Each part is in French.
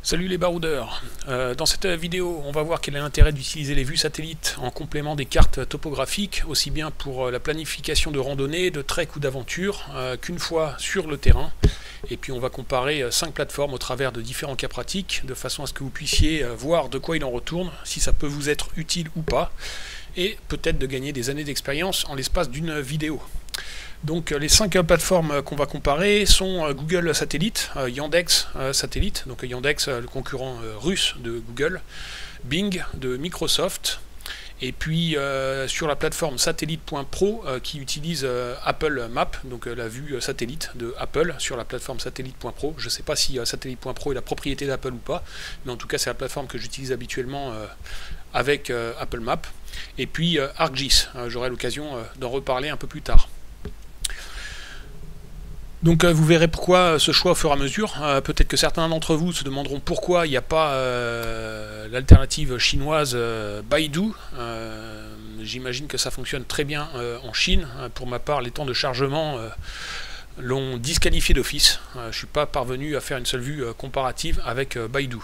Salut les baroudeurs. Dans cette vidéo, on va voir quel est l'intérêt d'utiliser les vues satellites en complément des cartes topographiques, aussi bien pour la planification de randonnée, de trek ou d'aventure, qu'une fois sur le terrain. Et puis on va comparer 5 plateformes au travers de différents cas pratiques, de façon à ce que vous puissiez voir de quoi il en retourne, si ça peut vous être utile ou pas, et peut-être de gagner des années d'expérience en l'espace d'une vidéo. Donc les 5 plateformes qu'on va comparer sont Google Satellite, Yandex Satellite, donc Yandex le concurrent russe de Google, Bing de Microsoft, et puis sur la plateforme satellite.pro qui utilise Apple Maps, donc la vue satellite de Apple sur la plateforme satellite.pro. Je ne sais pas si satellite.pro est la propriété d'Apple ou pas, mais en tout cas c'est la plateforme que j'utilise habituellement avec Apple Maps. Et puis ArcGIS, j'aurai l'occasion d'en reparler un peu plus tard. Donc vous verrez pourquoi ce choix au fur et à mesure. Peut-être que certains d'entre vous se demanderont pourquoi il n'y a pas l'alternative chinoise Baidu. J'imagine que ça fonctionne très bien en Chine. Pour ma part, les temps de chargement l'ont disqualifié d'office. Je ne suis pas parvenu à faire une seule vue comparative avec Baidu.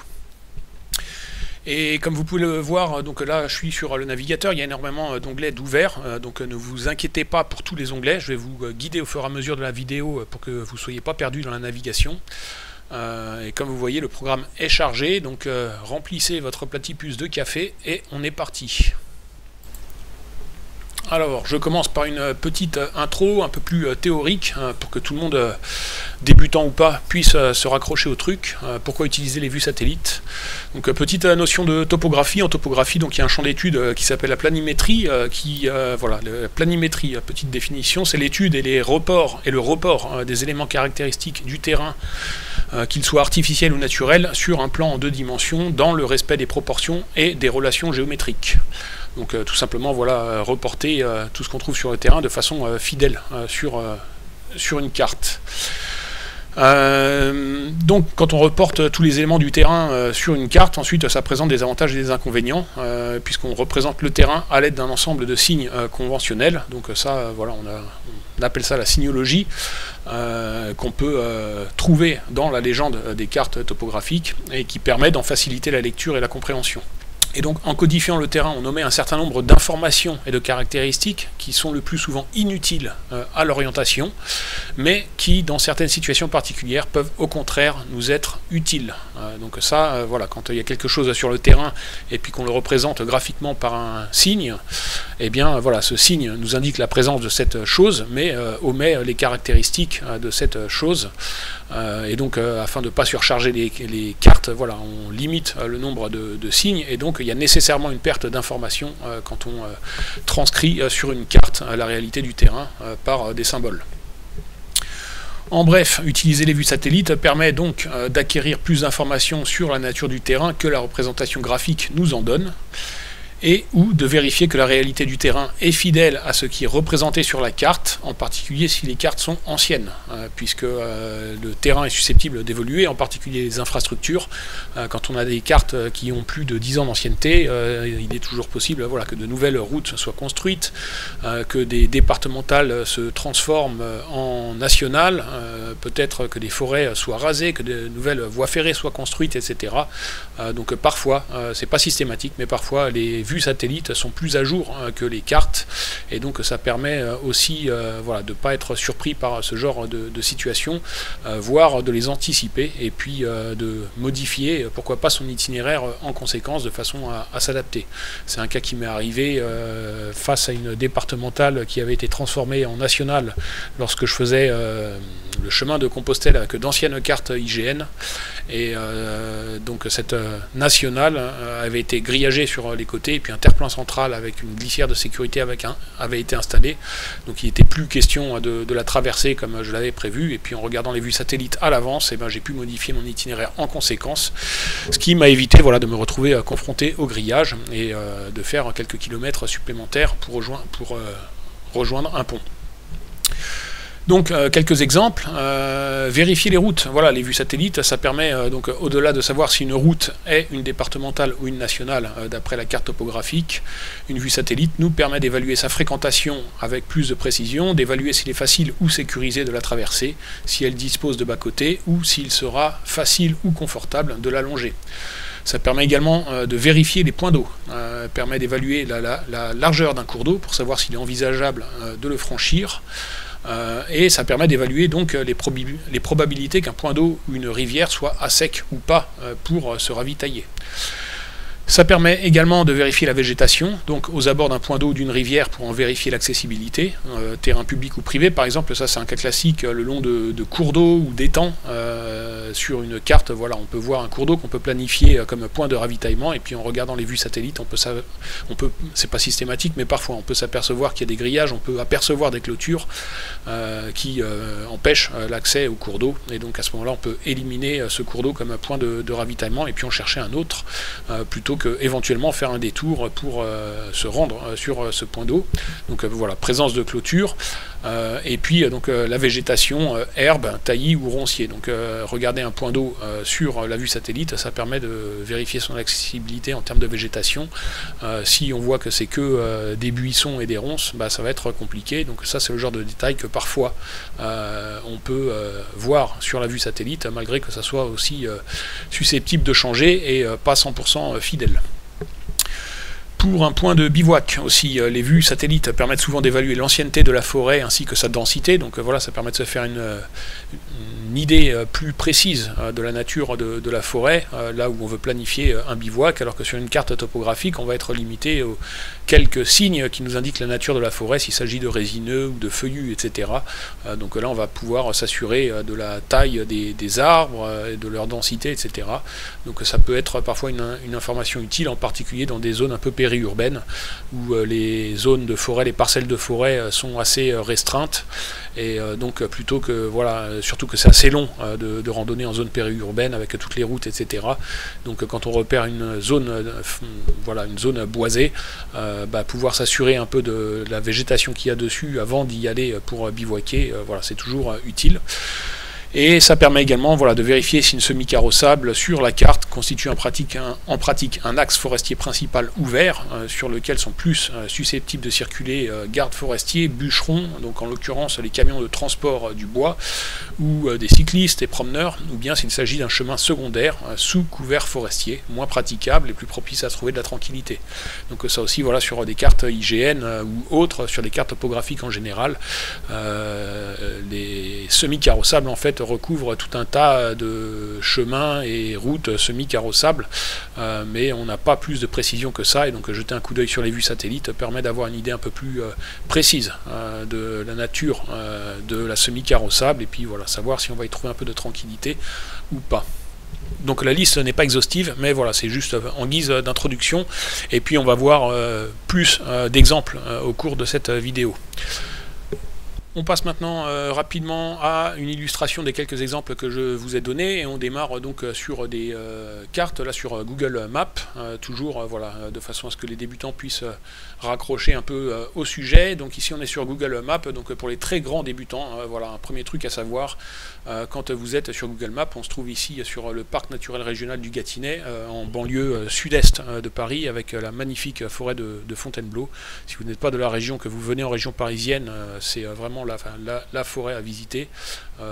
Et comme vous pouvez le voir, donc là je suis sur le navigateur, il y a énormément d'onglets d'ouvert, donc ne vous inquiétez pas pour tous les onglets, je vais vous guider au fur et à mesure de la vidéo pour que vous ne soyez pas perdu dans la navigation. Et comme vous voyez, le programme est chargé, donc remplissez votre platypus de café et on est parti. Alors, je commence par une petite intro un peu plus théorique pour que tout le monde, débutant ou pas, puisse se raccrocher au truc. Pourquoi utiliser les vues satellites? Donc, petite notion de topographie. En topographie, donc il y a un champ d'étude qui s'appelle la planimétrie. Voilà, la planimétrie, petite définition, c'est l'étude et le report des éléments caractéristiques du terrain, qu'ils soient artificiels ou naturels, sur un plan en 2 dimensions, dans le respect des proportions et des relations géométriques. Donc tout simplement, voilà, reporter tout ce qu'on trouve sur le terrain de façon fidèle sur une carte. Donc quand on reporte tous les éléments du terrain sur une carte, ensuite ça présente des avantages et des inconvénients, puisqu'on représente le terrain à l'aide d'un ensemble de signes conventionnels. Donc ça, voilà, on appelle ça la signologie, qu'on peut trouver dans la légende des cartes topographiques, et qui permet d'en faciliter la lecture et la compréhension. Et donc, en codifiant le terrain, on omet un certain nombre d'informations et de caractéristiques qui sont le plus souvent inutiles à l'orientation, mais qui, dans certaines situations particulières, peuvent au contraire nous être utiles. Donc ça, voilà, quand il y a quelque chose sur le terrain et puis qu'on le représente graphiquement par un signe, eh bien, voilà, ce signe nous indique la présence de cette chose, mais omet les caractéristiques de cette chose. Et donc, afin de ne pas surcharger les cartes, voilà, on limite le nombre de signes, et donc il y a nécessairement une perte d'information quand on transcrit sur une carte la réalité du terrain par des symboles. En bref, utiliser les vues satellites permet donc d'acquérir plus d'informations sur la nature du terrain que la représentation graphique nous en donne, et ou de vérifier que la réalité du terrain est fidèle à ce qui est représenté sur la carte, en particulier si les cartes sont anciennes, puisque le terrain est susceptible d'évoluer, en particulier les infrastructures. Quand on a des cartes qui ont plus de 10 ans d'ancienneté, il est toujours possible, voilà, que de nouvelles routes soient construites, que des départementales se transforment en nationales, peut-être que des forêts soient rasées, que de nouvelles voies ferrées soient construites, etc. Donc parfois, c'est pas systématique, mais parfois les vues satellites sont plus à jour que les cartes, et donc ça permet aussi voilà, de ne pas être surpris par ce genre de situation, voire de les anticiper, et puis de modifier, pourquoi pas, son itinéraire en conséquence, de façon à s'adapter. C'est un cas qui m'est arrivé face à une départementale qui avait été transformée en nationale lorsque je faisais le chemin de Compostelle avec d'anciennes cartes IGN, et donc cette nationale avait été grillagée sur les côtés, et puis un terre-plein central avec une glissière de sécurité avait été installé, donc il n'était plus question de la traverser comme je l'avais prévu, et puis en regardant les vues satellites à l'avance, eh ben, j'ai pu modifier mon itinéraire en conséquence, ce qui m'a évité, voilà, de me retrouver confronté au grillage et de faire quelques kilomètres supplémentaires pour rejoindre un pont. Donc quelques exemples, vérifier les routes. Voilà, les vues satellites, ça permet donc au-delà de savoir si une route est une départementale ou une nationale d'après la carte topographique, une vue satellite nous permet d'évaluer sa fréquentation avec plus de précision, d'évaluer s'il est facile ou sécurisé de la traverser, si elle dispose de bas-côtés ou s'il sera facile ou confortable de la longer. Ça permet également de vérifier les points d'eau, permet d'évaluer la largeur d'un cours d'eau pour savoir s'il est envisageable de le franchir. Et ça permet d'évaluer donc les probabilités qu'un point d'eau ou une rivière soit à sec ou pas pour se ravitailler. Ça permet également de vérifier la végétation, donc aux abords d'un point d'eau ou d'une rivière pour en vérifier l'accessibilité, terrain public ou privé par exemple, ça c'est un cas classique le long de cours d'eau ou d'étangs. Sur une carte, voilà, on peut voir un cours d'eau qu'on peut planifier comme point de ravitaillement, et puis en regardant les vues satellites, c'est pas systématique, mais parfois on peut s'apercevoir qu'il y a des grillages, on peut apercevoir des clôtures qui empêchent l'accès au cours d'eau, et donc à ce moment-là on peut éliminer ce cours d'eau comme un point de ravitaillement, et puis en chercher un autre, plutôt que éventuellement faire un détour pour se rendre sur ce point d'eau. Donc voilà, présence de clôture, et puis donc la végétation, herbe, taillis ou roncier. Donc regarder un point d'eau sur la vue satellite, ça permet de vérifier son accessibilité en termes de végétation. Si on voit que c'est que des buissons et des ronces, bah, ça va être compliqué. Donc ça c'est le genre de détail que parfois on peut voir sur la vue satellite, malgré que ça soit aussi susceptible de changer et pas 100% fidèle. Pour un point de bivouac aussi, les vues satellites permettent souvent d'évaluer l'ancienneté de la forêt ainsi que sa densité, donc voilà, ça permet de se faire une idée plus précise de la nature de la forêt, là où on veut planifier un bivouac, alors que sur une carte topographique, on va être limité aux quelques signes qui nous indiquent la nature de la forêt, s'il s'agit de résineux ou de feuillus, etc. Donc là, on va pouvoir s'assurer de la taille des arbres, et de leur densité, etc. Donc ça peut être parfois une information utile, en particulier dans des zones un peu périurbaines, où les zones de forêt, les parcelles de forêt sont assez restreintes, et donc plutôt que, voilà, surtout que c'est assez long de randonner en zone périurbaine avec toutes les routes, etc. Donc quand on repère une zone, voilà, une zone boisée, pouvoir s'assurer un peu de la végétation qu'il y a dessus avant d'y aller pour bivouaquer, voilà, c'est toujours utile. Et ça permet également, voilà, de vérifier si une semi-carrossable sur la carte constitue en pratique un axe forestier principal ouvert, sur lequel sont plus susceptibles de circuler gardes forestiers, bûcherons, donc en l'occurrence les camions de transport du bois, ou des cyclistes et promeneurs, ou bien s'il s'agit d'un chemin secondaire sous couvert forestier, moins praticable et plus propice à trouver de la tranquillité. Donc ça aussi, voilà, sur des cartes IGN ou autres, sur des cartes topographiques en général, les semi-carrossables en fait recouvre tout un tas de chemins et routes semi-carrossables, mais on n'a pas plus de précision que ça, et donc jeter un coup d'œil sur les vues satellites permet d'avoir une idée un peu plus précise de la nature de la semi-carrossable, et puis voilà, savoir si on va y trouver un peu de tranquillité ou pas. Donc la liste n'est pas exhaustive, mais voilà, c'est juste en guise d'introduction, et puis on va voir plus d'exemples au cours de cette vidéo. On passe maintenant rapidement à une illustration des quelques exemples que je vous ai donnés, et on démarre donc sur des cartes, là sur Google Maps, toujours voilà, de façon à ce que les débutants puissent raccrocher un peu au sujet. Donc ici on est sur Google Maps, donc pour les très grands débutants, voilà un premier truc à savoir, quand vous êtes sur Google Maps, on se trouve ici sur le parc naturel régional du Gâtinais, en banlieue sud-est de Paris, avec la magnifique forêt de Fontainebleau. Si vous n'êtes pas de la région, que vous venez en région parisienne, c'est vraiment la forêt à visiter,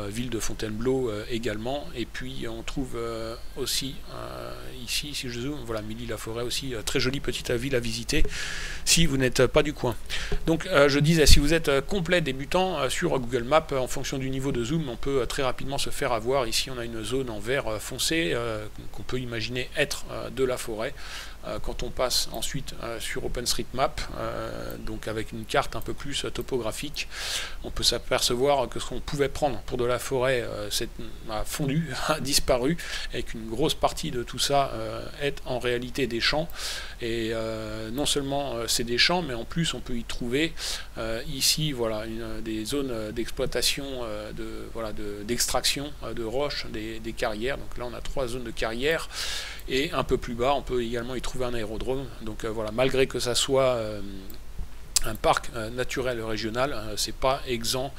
ville de Fontainebleau également, et puis on trouve aussi ici, si je zoome, voilà, Milly-la-Forêt aussi, très jolie petite ville à visiter si vous n'êtes pas du coin. Donc je disais, si vous êtes complet débutant sur Google Maps, en fonction du niveau de zoom, on peut très rapidement se faire avoir. Ici on a une zone en vert foncé qu'on peut imaginer être de la forêt. Quand on passe ensuite sur OpenStreetMap, donc avec une carte un peu plus topographique, on peut s'apercevoir que ce qu'on pouvait prendre pour de la forêt a fondu, a disparu, et qu'une grosse partie de tout ça est en réalité des champs. Et non seulement c'est des champs, mais en plus on peut y trouver ici, voilà, des zones d'exploitation, d'extraction de roches, des carrières. Donc là on a 3 zones de carrières, et un peu plus bas on peut également y trouver un aérodrome. Donc voilà, malgré que ça soit un parc naturel régional, c'est pas exempt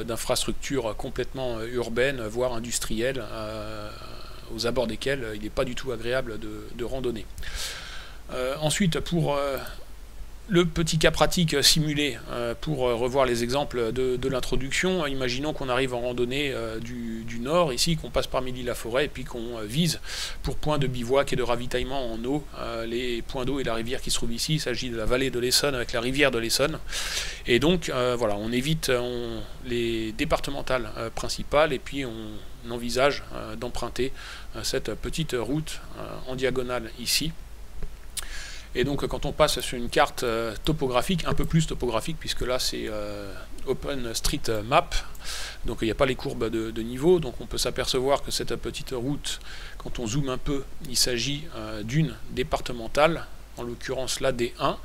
d'infrastructures complètement urbaines, voire industrielles, aux abords desquelles il n'est pas du tout agréable de randonner. Ensuite, pour le petit cas pratique simulé, pour revoir les exemples de l'introduction, imaginons qu'on arrive en randonnée du nord, ici, qu'on passe par Milly-la-Forêt, et puis qu'on vise pour point de bivouac et de ravitaillement en eau, les points d'eau et la rivière qui se trouvent ici. Il s'agit de la vallée de l'Essonne avec la rivière de l'Essonne. Et donc, voilà, on évite les départementales principales, et puis on envisage d'emprunter cette petite route en diagonale ici. Et donc quand on passe sur une carte topographique, un peu plus topographique, puisque là c'est OpenStreetMap, donc il n'y a pas les courbes de niveau, donc on peut s'apercevoir que cette petite route, quand on zoome un peu, il s'agit d'une départementale, en l'occurrence la D1,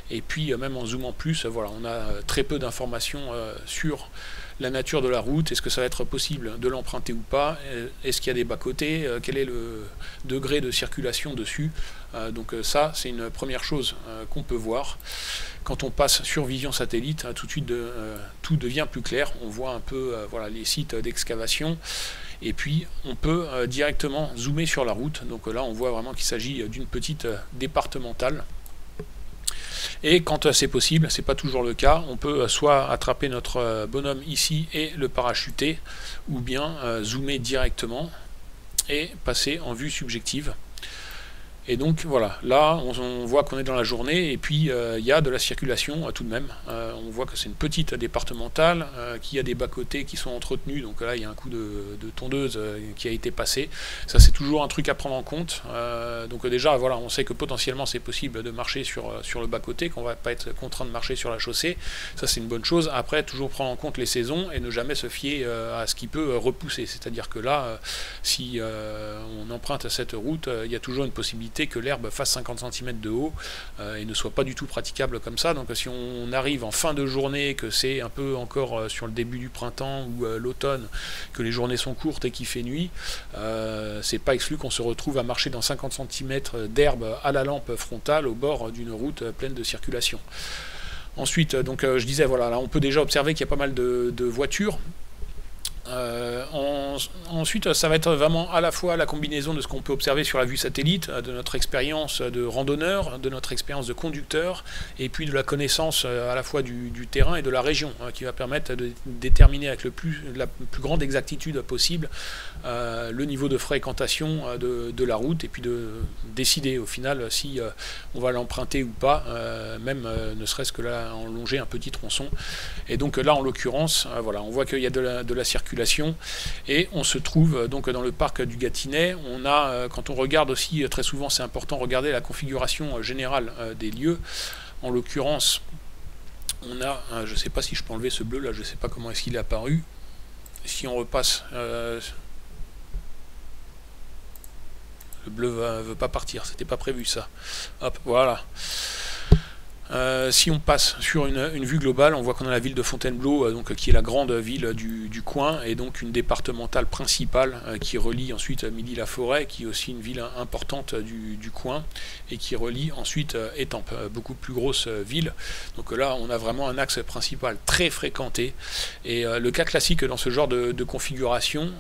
et puis même en zoomant plus, voilà, on a très peu d'informations sur la nature de la route, est-ce que ça va être possible de l'emprunter ou pas, est-ce qu'il y a des bas-côtés, quel est le degré de circulation dessus, donc ça c'est une première chose qu'on peut voir. Quand on passe sur vision satellite, tout de suite tout devient plus clair, on voit un peu voilà, les sites d'excavation, et puis on peut directement zoomer sur la route, donc là on voit vraiment qu'il s'agit d'une petite départementale. Et quand c'est possible, c'est pas toujours le cas, on peut soit attraper notre bonhomme ici et le parachuter, ou bien zoomer directement et passer en vue subjective. Et donc voilà, là on voit qu'on est dans la journée, et puis il y a de la circulation tout de même. On voit que c'est une petite départementale, qu'il y a des bas-côtés qui sont entretenus, donc là il y a un coup de tondeuse qui a été passé. Ça c'est toujours un truc à prendre en compte. Donc déjà voilà, on sait que potentiellement c'est possible de marcher sur le bas-côté, qu'on va pas être contraint de marcher sur la chaussée. Ça c'est une bonne chose. Après, toujours prendre en compte les saisons et ne jamais se fier à ce qui peut repousser. C'est-à-dire que là, si on emprunte cette route, il y a toujours une possibilité que l'herbe fasse 50 cm de haut et ne soit pas du tout praticable comme ça. Donc si on arrive en fin de journée, que c'est un peu encore sur le début du printemps ou l'automne, que les journées sont courtes et qu'il fait nuit, c'est pas exclu qu'on se retrouve à marcher dans 50 cm d'herbe à la lampe frontale au bord d'une route pleine de circulation. Ensuite, donc je disais, voilà, là on peut déjà observer qu'il y a pas mal de voitures. Ensuite, ça va être vraiment à la fois la combinaison de ce qu'on peut observer sur la vue satellite, de notre expérience de randonneur, de notre expérience de conducteur, et puis de la connaissance à la fois du terrain et de la région, qui va permettre de déterminer avec la plus grande exactitude possible le niveau de fréquentation de la route, et puis de décider au final si on va l'emprunter ou pas, même ne serait-ce que là en longer un petit tronçon. Et donc là en l'occurrence, voilà, on voit qu'il y a de la circulation, et on se trouve donc dans le parc du Gâtinais. On a, quand on regarde aussi, très souvent c'est important, regarder la configuration générale des lieux. En l'occurrence, on a, je ne sais pas si je peux enlever ce bleu là, je ne sais pas comment est-ce qu'il est apparu. Si on repasse, le bleu veut pas partir, c'était pas prévu ça. Hop, voilà. Si on passe sur une vue globale, on voit qu'on a la ville de Fontainebleau, donc, qui est la grande ville du coin, et donc une départementale principale qui relie ensuite Milly-la-Forêt, qui est aussi une ville importante du coin, et qui relie ensuite Étampes, beaucoup plus grosse ville. Donc là, on a vraiment un axe principal très fréquenté. Et le cas classique dans ce genre de configuration,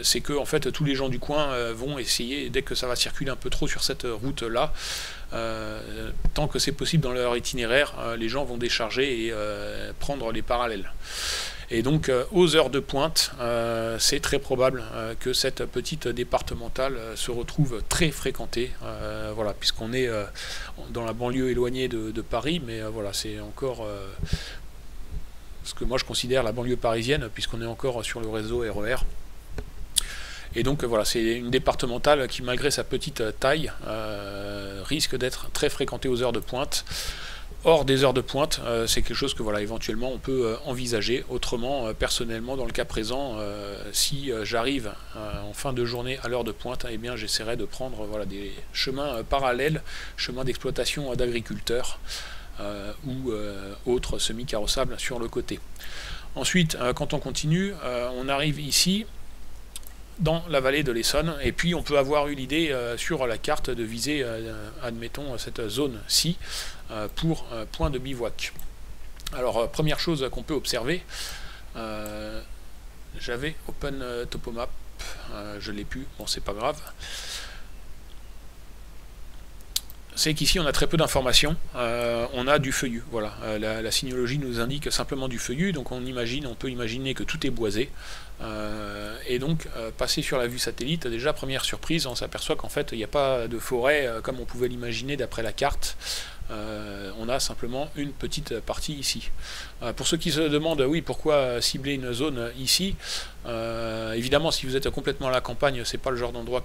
c'est que en fait, tous les gens du coin vont essayer, dès que ça va circuler un peu trop sur cette route-là, tant que c'est possible dans leur itinéraire, les gens vont décharger et prendre les parallèles. Et donc aux heures de pointe, c'est très probable que cette petite départementale se retrouve très fréquentée, voilà, puisqu'on est dans la banlieue éloignée de Paris, mais voilà, c'est encore ce que moi je considère la banlieue parisienne, puisqu'on est encore sur le réseau RER. Et donc voilà, c'est une départementale qui, malgré sa petite taille, risque d'être très fréquentée aux heures de pointe. Hors des heures de pointe, c'est quelque chose que voilà, éventuellement on peut envisager. Autrement, personnellement, dans le cas présent, si j'arrive en fin de journée à l'heure de pointe, eh bien j'essaierai de prendre voilà, des chemins parallèles, chemins d'exploitation d'agriculteurs ou autres semi-carrossables sur le côté. Ensuite, quand on continue, on arrive ici dans la vallée de l'Essonne. Et puis on peut avoir eu l'idée sur la carte de viser, admettons, cette zone-ci pour point de bivouac. Alors première chose qu'on peut observer, j'avais Open Topomap, je l'ai plus, bon c'est pas grave. C'est qu'ici on a très peu d'informations, on a du feuillu, voilà, la signologie nous indique simplement du feuillu, donc on peut imaginer que tout est boisé, et donc passer sur la vue satellite, déjà première surprise, on s'aperçoit qu'en fait il n'y a pas de forêt comme on pouvait l'imaginer d'après la carte. On a simplement une petite partie ici. Pour ceux qui se demandent, oui, pourquoi cibler une zone ici, évidemment, si vous êtes complètement à la campagne, c'est pas le genre d'endroit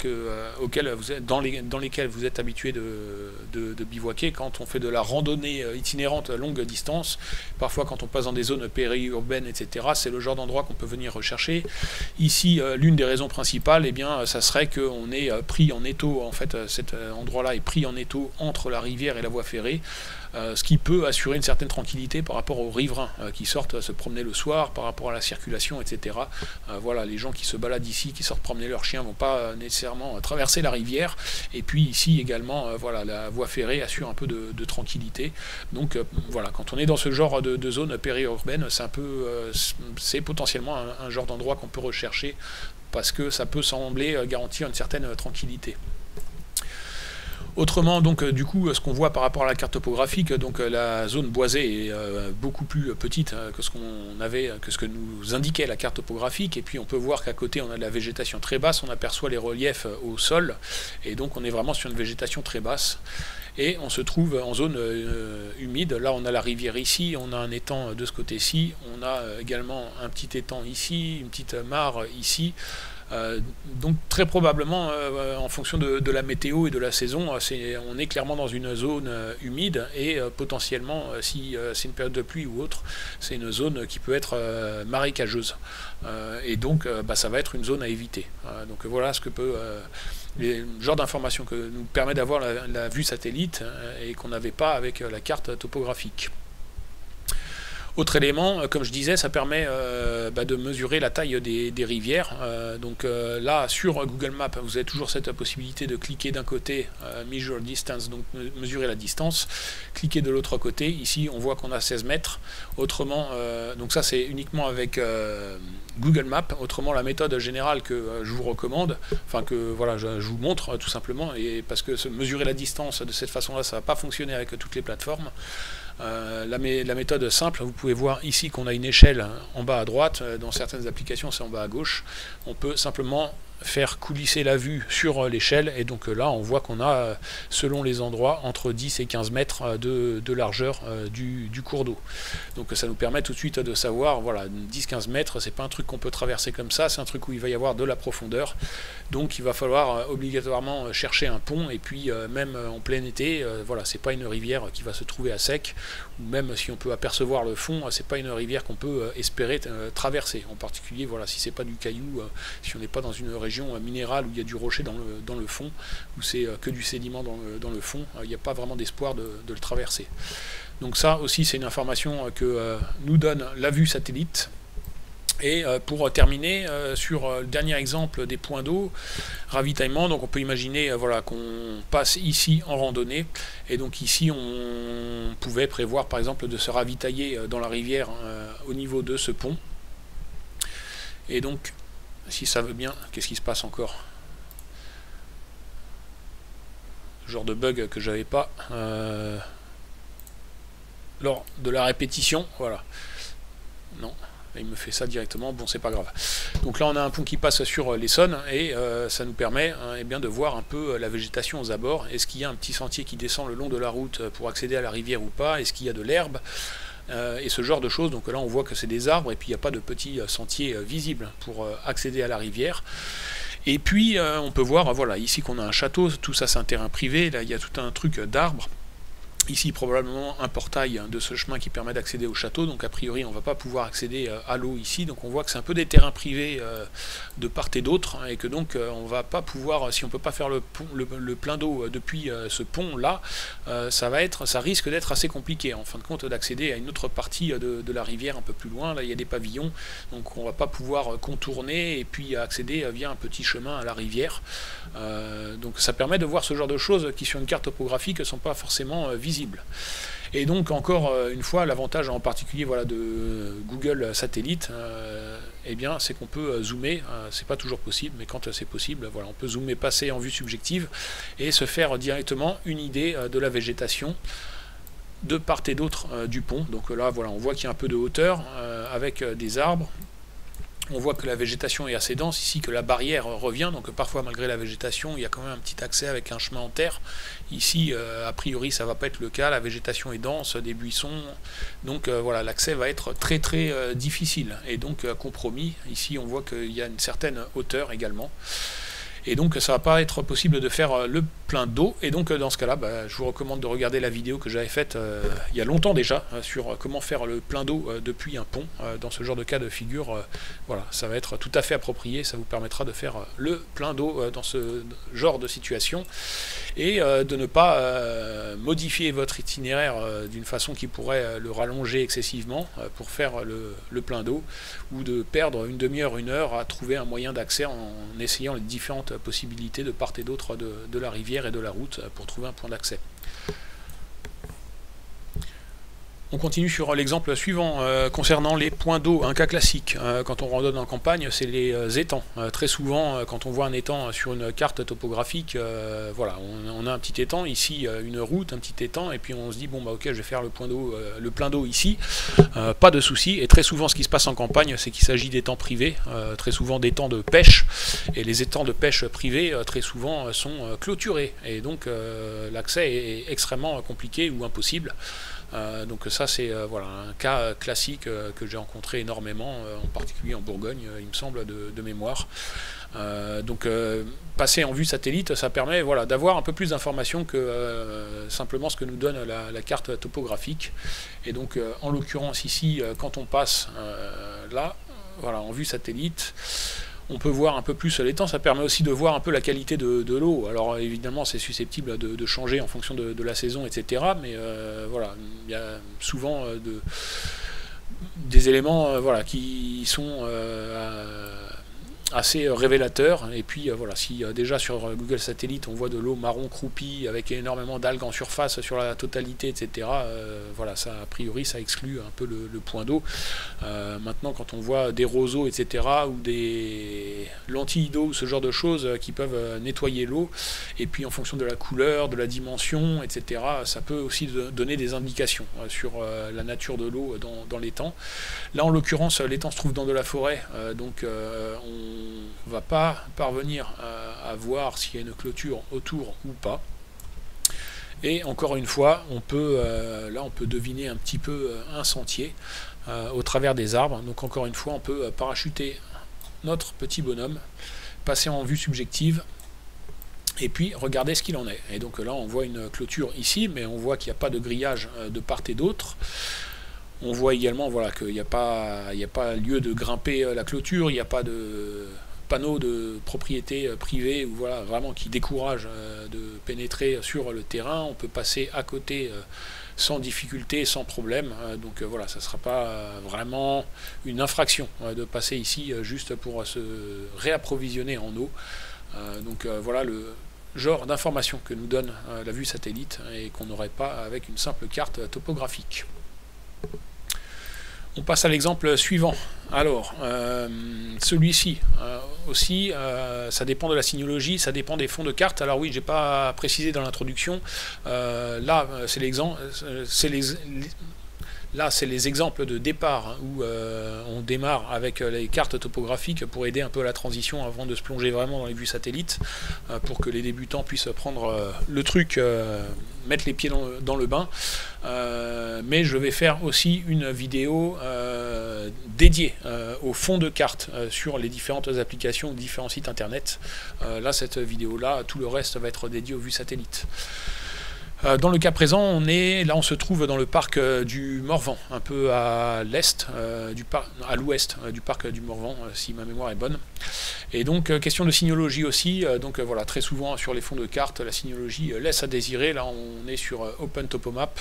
auquel vous êtes, dans lesquels vous êtes habitué de bivouaquer. Quand on fait de la randonnée itinérante longue distance, parfois quand on passe dans des zones périurbaines, etc., c'est le genre d'endroit qu'on peut venir rechercher. Ici, l'une des raisons principales, eh bien, ça serait qu'on est pris en étau, en fait, cet endroit-là est pris en étau entre la rivière et la voie ferrée, ce qui peut assurer une certaine tranquillité par rapport aux riverains qui sortent se promener le soir, par rapport à la circulation, etc. Voilà, les gens qui se baladent ici, qui sortent promener leurs chiens, vont pas nécessairement traverser la rivière. Et puis ici également, voilà, la voie ferrée assure un peu de tranquillité. Donc voilà, quand on est dans ce genre de zone périurbaine, c'est potentiellement un genre d'endroit qu'on peut rechercher parce que ça peut sembler garantir une certaine tranquillité. Autrement, donc, du coup, ce qu'on voit par rapport à la carte topographique, donc la zone boisée est beaucoup plus petite que ce que nous indiquait la carte topographique, et puis on peut voir qu'à côté on a de la végétation très basse, on aperçoit les reliefs au sol, et donc on est vraiment sur une végétation très basse. Et on se trouve en zone humide. Là on a la rivière ici, on a un étang de ce côté-ci, on a également un petit étang ici, une petite mare ici. Donc très probablement en fonction de la météo et de la saison, on est clairement dans une zone humide, et potentiellement si c'est une période de pluie ou autre, c'est une zone qui peut être marécageuse, et donc ça va être une zone à éviter. Donc voilà ce que peut le genre d'information que nous permet d'avoir la vue satellite et qu'on n'avait pas avec la carte topographique. Autre élément, comme je disais, ça permet de mesurer la taille des rivières. Donc là, sur Google Maps, vous avez toujours cette possibilité de cliquer d'un côté, Measure Distance, donc mesurer la distance, cliquer de l'autre côté. Ici, on voit qu'on a 16 mètres. Autrement, donc ça, c'est uniquement avec Google Maps. Autrement, la méthode générale que je vous recommande, enfin que voilà, je vous montre tout simplement, et parce que mesurer la distance de cette façon-là, ça ne va pas fonctionner avec toutes les plateformes. La méthode simple, vous pouvez voir ici qu'on a une échelle en bas à droite, dans certaines applications c'est en bas à gauche. On peut simplement faire coulisser la vue sur l'échelle, et donc là on voit qu'on a, selon les endroits, entre 10 et 15 mètres de largeur du cours d'eau. Donc ça nous permet tout de suite de savoir, voilà, 10-15 mètres, c'est pas un truc qu'on peut traverser comme ça, c'est un truc où il va y avoir de la profondeur, donc il va falloir obligatoirement chercher un pont, et puis même en plein été, voilà, c'est pas une rivière qui va se trouver à sec, ou même si on peut apercevoir le fond, c'est pas une rivière qu'on peut espérer traverser, en particulier, voilà, si c'est pas du caillou, si on n'est pas dans une région minérale où il y a du rocher dans le fond, où c'est que du sédiment dans le fond, il n'y a pas vraiment d'espoir de le traverser. Donc ça aussi c'est une information que nous donne la vue satellite. Et pour terminer sur le dernier exemple des points d'eau, ravitaillement, donc on peut imaginer voilà, qu'on passe ici en randonnée, et donc ici on pouvait prévoir par exemple de se ravitailler dans la rivière au niveau de ce pont. Et donc si ça veut bien, qu'est-ce qui se passe encore? Genre de bug que j'avais pas lors de la répétition, voilà. Non, il me fait ça directement, bon c'est pas grave. Donc là on a un pont qui passe sur l'Essonne, et ça nous permet eh bien, de voir un peu la végétation aux abords. Est-ce qu'il y a un petit sentier qui descend le long de la route pour accéder à la rivière ou pas? Est-ce qu'il y a de l'herbe? Et ce genre de choses. Donc là on voit que c'est des arbres, et puis il n'y a pas de petits sentiers visibles pour accéder à la rivière. Et puis on peut voir, voilà, ici qu'on a un château, tout ça c'est un terrain privé, là il y a tout un truc d'arbres. Ici probablement un portail de ce chemin qui permet d'accéder au château, donc a priori on ne va pas pouvoir accéder à l'eau ici, donc on voit que c'est un peu des terrains privés de part et d'autre, et que donc on va pas pouvoir, si on peut pas faire le plein d'eau depuis ce pont là, ça risque d'être assez compliqué en fin de compte d'accéder à une autre partie de la rivière un peu plus loin. Là il y a des pavillons, donc on va pas pouvoir contourner et puis accéder via un petit chemin à la rivière. Donc ça permet de voir ce genre de choses qui sur une carte topographique ne sont pas forcément visibles. Et donc encore une fois, l'avantage en particulier voilà, de Google Satellite, eh bien, c'est qu'on peut zoomer, c'est pas toujours possible, mais quand c'est possible, voilà, on peut zoomer, passer en vue subjective et se faire directement une idée de la végétation de part et d'autre du pont. Donc là, voilà, on voit qu'il y a un peu de hauteur avec des arbres. On voit que la végétation est assez dense ici, que la barrière revient, donc parfois malgré la végétation, il y a quand même un petit accès avec un chemin en terre. Ici, a priori, ça ne va pas être le cas, la végétation est dense, des buissons, donc voilà, l'accès va être très très difficile et donc compromis. Ici, on voit qu'il y a une certaine hauteur également. Et donc ça va pas être possible de faire le plein d'eau, et donc dans ce cas là je vous recommande de regarder la vidéo que j'avais faite il y a longtemps déjà sur comment faire le plein d'eau depuis un pont. Dans ce genre de cas de figure, voilà, ça va être tout à fait approprié, ça vous permettra de faire le plein d'eau dans ce genre de situation et de ne pas modifier votre itinéraire d'une façon qui pourrait le rallonger excessivement pour faire le plein d'eau, ou de perdre une demi-heure, une heure à trouver un moyen d'accès en essayant les différentes possibilités de part et d'autre de la rivière et de la route pour trouver un point d'accès. On continue sur l'exemple suivant concernant les points d'eau, un cas classique. Quand on randonne en campagne, c'est les étangs. Très souvent, quand on voit un étang sur une carte topographique, voilà, on a un petit étang, ici une route, un petit étang, et puis on se dit bon bah ok, je vais faire le plein d'eau ici, pas de souci. Et très souvent, ce qui se passe en campagne, c'est qu'il s'agit d'étangs privés, très souvent d'étangs de pêche, et les étangs de pêche privés très souvent sont clôturés, et donc l'accès est extrêmement compliqué ou impossible. Donc ça c'est voilà, un cas classique que j'ai rencontré énormément, en particulier en Bourgogne, il me semble, de mémoire. Donc passer en vue satellite, ça permet voilà, d'avoir un peu plus d'informations que simplement ce que nous donne la carte topographique. Et donc en l'occurrence ici, quand on passe là, voilà, en vue satellite, on peut voir un peu plus l'étang, ça permet aussi de voir un peu la qualité de l'eau. Alors évidemment c'est susceptible de changer en fonction de la saison, etc. Mais voilà, il y a souvent des éléments voilà, qui sont assez révélateur. Et puis voilà, si déjà sur Google Satellite on voit de l'eau marron croupie avec énormément d'algues en surface sur la totalité, etc., voilà, ça a priori ça exclut un peu le point d'eau. Maintenant quand on voit des roseaux, etc., ou des lentilles d'eau, ce genre de choses qui peuvent nettoyer l'eau, et puis en fonction de la couleur, de la dimension, etc., ça peut aussi donner des indications sur la nature de l'eau dans l'étang. Là en l'occurrence l'étang se trouve dans de la forêt, donc on ne va pas parvenir à voir s'il y a une clôture autour ou pas. Et encore une fois, on peut, là on peut deviner un petit peu un sentier au travers des arbres. Donc encore une fois, on peut parachuter notre petit bonhomme, passer en vue subjective, et puis regarder ce qu'il en est. Et donc là on voit une clôture ici, mais on voit qu'il n'y a pas de grillage de part et d'autre. On voit également voilà, qu'il n'y a pas lieu de grimper la clôture, il n'y a pas de panneau de propriété privée ou voilà, vraiment qui décourage de pénétrer sur le terrain. On peut passer à côté sans difficulté, sans problème. Donc voilà, ça ne sera pas vraiment une infraction de passer ici juste pour se réapprovisionner en eau. Donc voilà le genre d'information que nous donne la vue satellite et qu'on n'aurait pas avec une simple carte topographique. On passe à l'exemple suivant. Alors, celui-ci aussi, ça dépend de la signalogie, ça dépend des fonds de carte. Alors oui, j'ai pas précisé dans l'introduction. Là, c'est l'exemple. Là, c'est les exemples de départ hein, où on démarre avec les cartes topographiques pour aider un peu à la transition avant de se plonger vraiment dans les vues satellites, pour que les débutants puissent prendre le truc, mettre les pieds dans le bain. Mais je vais faire aussi une vidéo dédiée au fond de cartes sur les différentes applications, différents sites internet. Là, cette vidéo-là, tout le reste va être dédié aux vues satellites. Dans le cas présent, on se trouve dans le parc du Morvan, un peu à l'est, à l'ouest du parc du Morvan, si ma mémoire est bonne. Et donc, question de signologie aussi, donc voilà, très souvent sur les fonds de carte, la signologie laisse à désirer. Là, on est sur Open Topomap,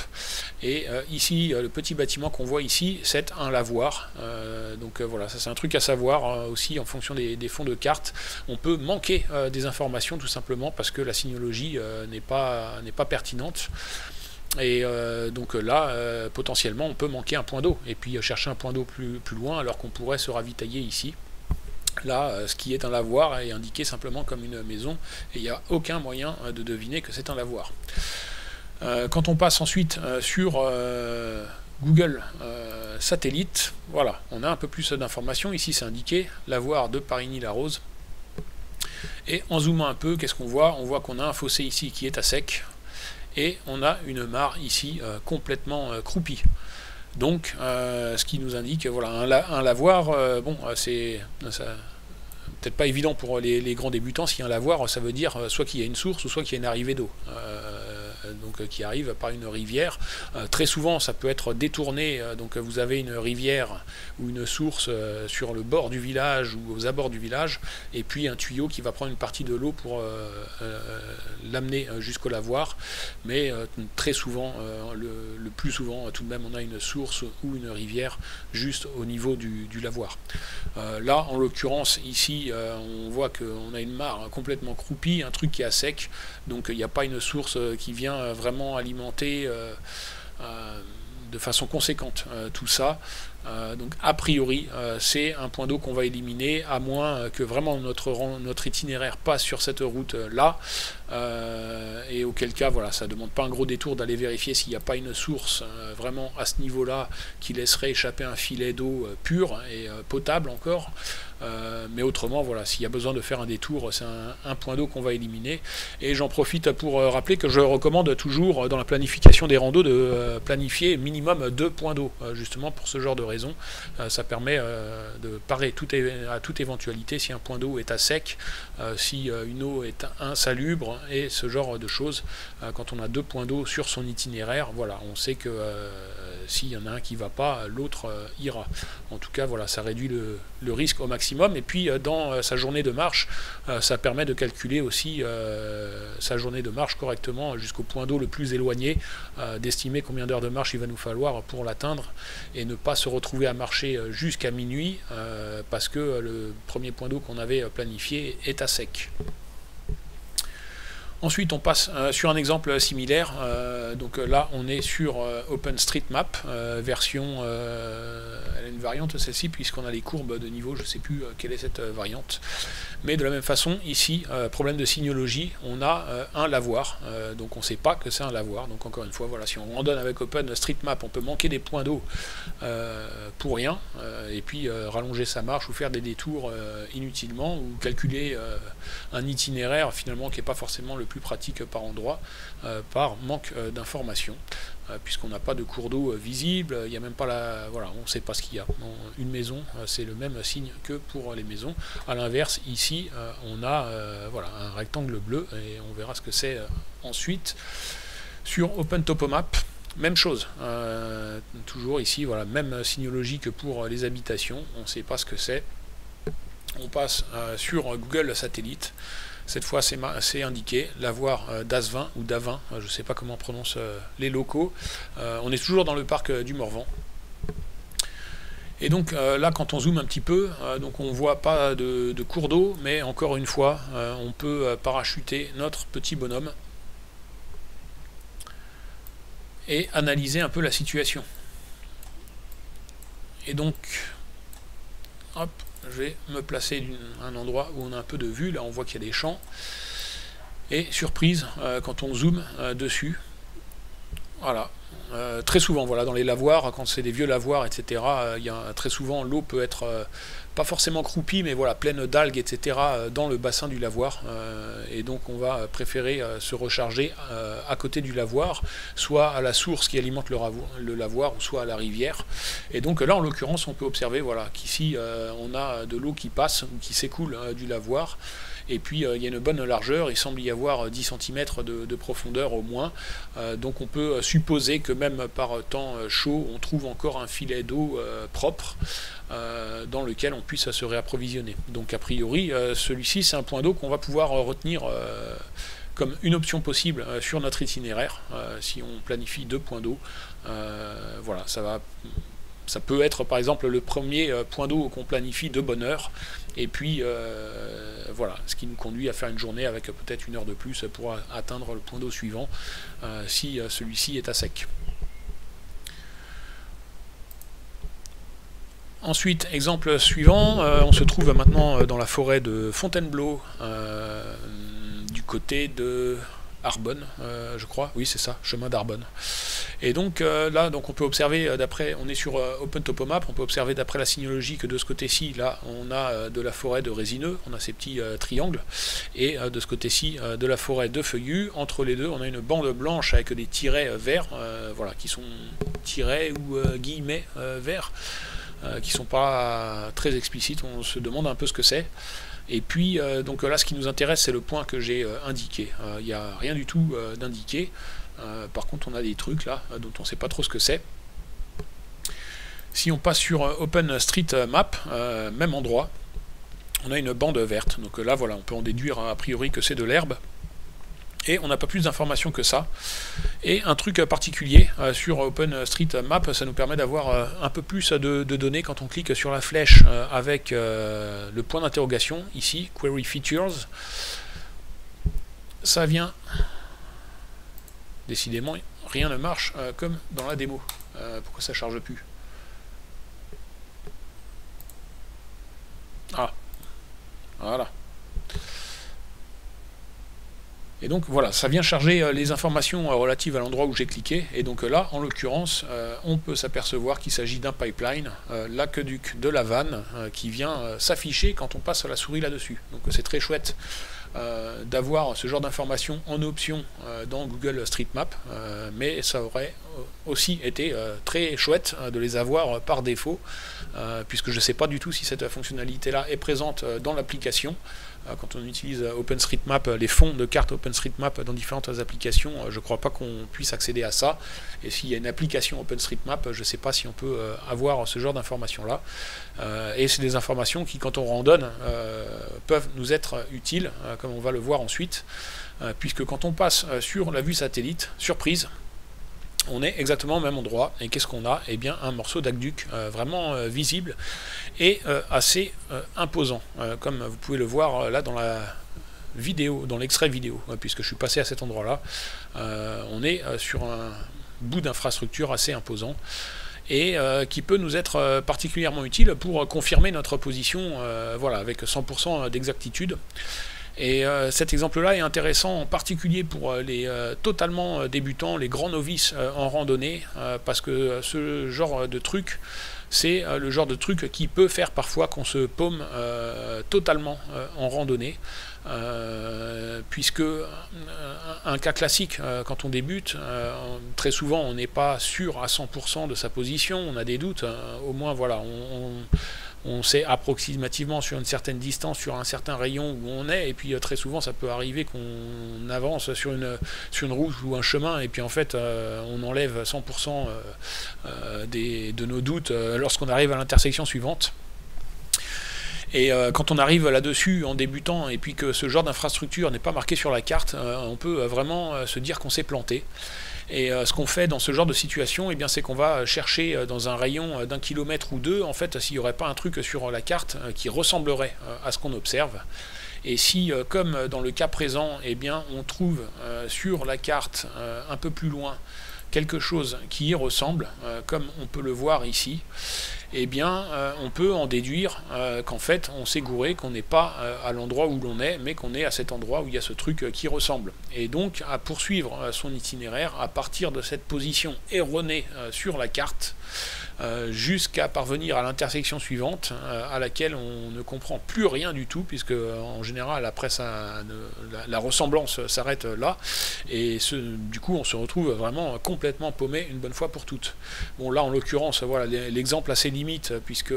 et ici, le petit bâtiment qu'on voit ici, c'est un lavoir. Donc voilà, ça c'est un truc à savoir aussi en fonction des fonds de carte. On peut manquer des informations tout simplement parce que la signologie n'est pas pertinente. Et donc là, potentiellement, on peut manquer un point d'eau et puis chercher un point d'eau plus loin alors qu'on pourrait se ravitailler ici. Là, ce qui est un lavoir est indiqué simplement comme une maison et il n'y a aucun moyen de deviner que c'est un lavoir. Quand on passe ensuite sur Google Satellite, voilà, on a un peu plus d'informations. Ici, c'est indiqué lavoir de Parigny-la-Rose. Et en zoomant un peu, qu'est-ce qu'on voit? On voit qu'on a un fossé ici qui est à sec. Et on a une mare ici complètement croupie. Donc, ce qui nous indique, voilà, un lavoir, bon, c'est peut-être pas évident pour les grands débutants. Si un lavoir, ça veut dire soit qu'il y a une source ou soit qu'il y a une arrivée d'eau. Donc qui arrive par une rivière. Très souvent, ça peut être détourné. Donc vous avez une rivière ou une source sur le bord du village ou aux abords du village, et puis un tuyau qui va prendre une partie de l'eau pour l'amener jusqu'au lavoir. Mais très souvent, le plus souvent, tout de même, on a une source ou une rivière juste au niveau du lavoir. Là, en l'occurrence, ici, on voit qu'on a une mare complètement croupie, un truc qui est à sec. Donc il n'y a pas une source qui vient vraiment alimenter de façon conséquente tout ça. Donc a priori c'est un point d'eau qu'on va éliminer, à moins que vraiment notre itinéraire passe sur cette route là, et auquel cas voilà, ça ne demande pas un gros détour d'aller vérifier s'il n'y a pas une source vraiment à ce niveau là qui laisserait échapper un filet d'eau pur et potable encore. Mais autrement, voilà, s'il y a besoin de faire un détour, c'est un point d'eau qu'on va éliminer. Et j'en profite pour rappeler que je recommande toujours dans la planification des randos de planifier minimum 2 points d'eau, justement pour ce genre de raison. Ça permet de parer à toute éventualité si un point d'eau est à sec, si une eau est insalubre et ce genre de choses. Quand on a 2 points d'eau sur son itinéraire, voilà, on sait que s'il y en a un qui ne va pas, l'autre ira. En tout cas, voilà, ça réduit le risque au maximum. Et puis dans sa journée de marche, ça permet de calculer aussi sa journée de marche correctement jusqu'au point d'eau le plus éloigné, d'estimer combien d'heures de marche il va nous falloir pour l'atteindre et ne pas se retrouver à marcher jusqu'à minuit parce que le premier point d'eau qu'on avait planifié est à sec. Ensuite, on passe sur un exemple similaire. Donc là, on est sur OpenStreetMap, version, elle a une variante celle-ci, puisqu'on a les courbes de niveau, je ne sais plus quelle est cette variante. Mais de la même façon, ici, problème de signologie, on a un lavoir, donc on ne sait pas que c'est un lavoir. Donc encore une fois, voilà, si on randonne avec OpenStreetMap, on peut manquer des points d'eau pour rien, et puis rallonger sa marche ou faire des détours inutilement, ou calculer un itinéraire finalement qui n'est pas forcément le plus pratique par endroit, par manque d'informations, puisqu'on n'a pas de cours d'eau visible, il n'y a même pas voilà, on ne sait pas ce qu'il y a. Une maison, c'est le même signe que pour les maisons. À l'inverse, ici, on a voilà, un rectangle bleu, et on verra ce que c'est ensuite. Sur OpenTopomap, même chose, toujours ici, voilà, même signologie que pour les habitations, on ne sait pas ce que c'est. On passe sur Google Satellite. Cette fois, c'est indiqué, lavoir d'Azevin ou d'Avin, je ne sais pas comment on prononce les locaux. On est toujours dans le parc du Morvan. Et donc là, quand on zoome un petit peu, donc on ne voit pas de cours d'eau, mais encore une fois, on peut parachuter notre petit bonhomme et analyser un peu la situation. Et donc, hop, je vais me placer à un endroit où on a un peu de vue. Là, on voit qu'il y a des champs. Et surprise, quand on zoome dessus, voilà, très souvent, voilà, dans les lavoirs, quand c'est des vieux lavoirs, etc., très souvent, l'eau peut être pas forcément croupie, mais voilà, pleine d'algues, etc., dans le bassin du lavoir. Et donc, on va préférer se recharger à côté du lavoir, soit à la source qui alimente le lavoir, ou soit à la rivière. Et donc là, en l'occurrence, on peut observer, voilà, qu'ici, on a de l'eau qui passe, ou qui s'écoule du lavoir. et puis il y a une bonne largeur, il semble y avoir 10 cm de profondeur au moins, donc on peut supposer que même par temps chaud, on trouve encore un filet d'eau propre dans lequel on puisse se réapprovisionner. Donc a priori, celui-ci c'est un point d'eau qu'on va pouvoir retenir comme une option possible sur notre itinéraire, si on planifie 2 points d'eau. Voilà, ça peut être par exemple le premier point d'eau qu'on planifie de bonne heure, et puis voilà, ce qui nous conduit à faire une journée avec peut-être 1 heure de plus pour atteindre le point d'eau suivant, si celui-ci est à sec. Ensuite, exemple suivant, on se trouve maintenant dans la forêt de Fontainebleau, du côté de Arbonne, je crois, oui c'est ça, chemin d'Arbonne. Et donc là, on peut observer d'après, on est sur OpenTopoMap, on peut observer d'après la signalogie que de ce côté-ci, là, on a de la forêt de résineux, on a ces petits triangles, et de ce côté-ci, de la forêt de feuillus. Entre les deux, on a une bande blanche avec des tirets verts, voilà, qui sont tirets ou guillemets verts, qui sont pas très explicites, on se demande un peu ce que c'est. Et puis donc là ce qui nous intéresse c'est le point que j'ai indiqué, il n'y a rien du tout d'indiqué, par contre on a des trucs là dont on ne sait pas trop ce que c'est. Si on passe sur OpenStreetMap, même endroit, on a une bande verte, donc là voilà, on peut en déduire a priori que c'est de l'herbe. Et on n'a pas plus d'informations que ça. Et un truc particulier sur OpenStreetMap, ça nous permet d'avoir un peu plus de données quand on clique sur la flèche avec le point d'interrogation, ici, Query Features. Ça vient... Décidément, rien ne marche comme dans la démo. Pourquoi ça ne charge plus? Ah, voilà. Et donc voilà, ça vient charger les informations relatives à l'endroit où j'ai cliqué, et donc là, en l'occurrence, on peut s'apercevoir qu'il s'agit d'un pipeline, l'aqueduc de la Vanne, qui vient s'afficher quand on passe la souris là-dessus. Donc c'est très chouette d'avoir ce genre d'informations en option dans Google Street Map, mais ça aurait aussi été très chouette de les avoir par défaut, puisque je ne sais pas du tout si cette fonctionnalité-là est présente dans l'application. Quand on utilise OpenStreetMap, les fonds de cartes OpenStreetMap dans différentes applications, je ne crois pas qu'on puisse accéder à ça. Et s'il y a une application OpenStreetMap, je ne sais pas si on peut avoir ce genre d'informations-là. Et c'est des informations qui, quand on randonne, peuvent nous être utiles, comme on va le voir ensuite, puisque quand on passe sur la vue satellite, surprise, on est exactement au même endroit, et qu'est-ce qu'on a? Eh bien un morceau d'aqueduc vraiment visible et assez imposant, comme vous pouvez le voir là dans la vidéo, dans l'extrait vidéo, puisque je suis passé à cet endroit-là. On est sur un bout d'infrastructure assez imposant, et qui peut nous être particulièrement utile pour confirmer notre position, voilà, avec 100% d'exactitude. Et cet exemple-là est intéressant en particulier pour les totalement débutants, les grands novices en randonnée, parce que ce genre de truc, c'est le genre de truc qui peut faire parfois qu'on se paume totalement en randonnée, puisque un cas classique, quand on débute, très souvent on n'est pas sûr à 100% de sa position, on a des doutes, au moins voilà, on sait approximativement sur une certaine distance, sur un certain rayon où on est, et puis très souvent ça peut arriver qu'on avance sur une route ou un chemin, et puis en fait on enlève 100% de nos doutes lorsqu'on arrive à l'intersection suivante. Et quand on arrive là-dessus en débutant, et puis que ce genre d'infrastructure n'est pas marqué sur la carte, on peut vraiment se dire qu'on s'est planté. Et ce qu'on fait dans ce genre de situation, eh bien, c'est qu'on va chercher dans un rayon d'1 kilomètre ou 2, en fait, s'il n'y aurait pas un truc sur la carte qui ressemblerait à ce qu'on observe. Et si, comme dans le cas présent, eh bien, on trouve sur la carte un peu plus loin quelque chose qui y ressemble, comme on peut le voir ici, eh bien, on peut en déduire qu'en fait, on s'est gouré, qu'on n'est pas à l'endroit où l'on est, mais qu'on est à cet endroit où il y a ce truc qui ressemble. Et donc, à poursuivre son itinéraire à partir de cette position erronée sur la carte, jusqu'à parvenir à l'intersection suivante, à laquelle on ne comprend plus rien du tout, puisque en général, après ça, la ressemblance s'arrête là, et du coup, on se retrouve vraiment complètement paumé une bonne fois pour toutes. Bon, là, en l'occurrence, voilà, l'exemple assez limite, puisque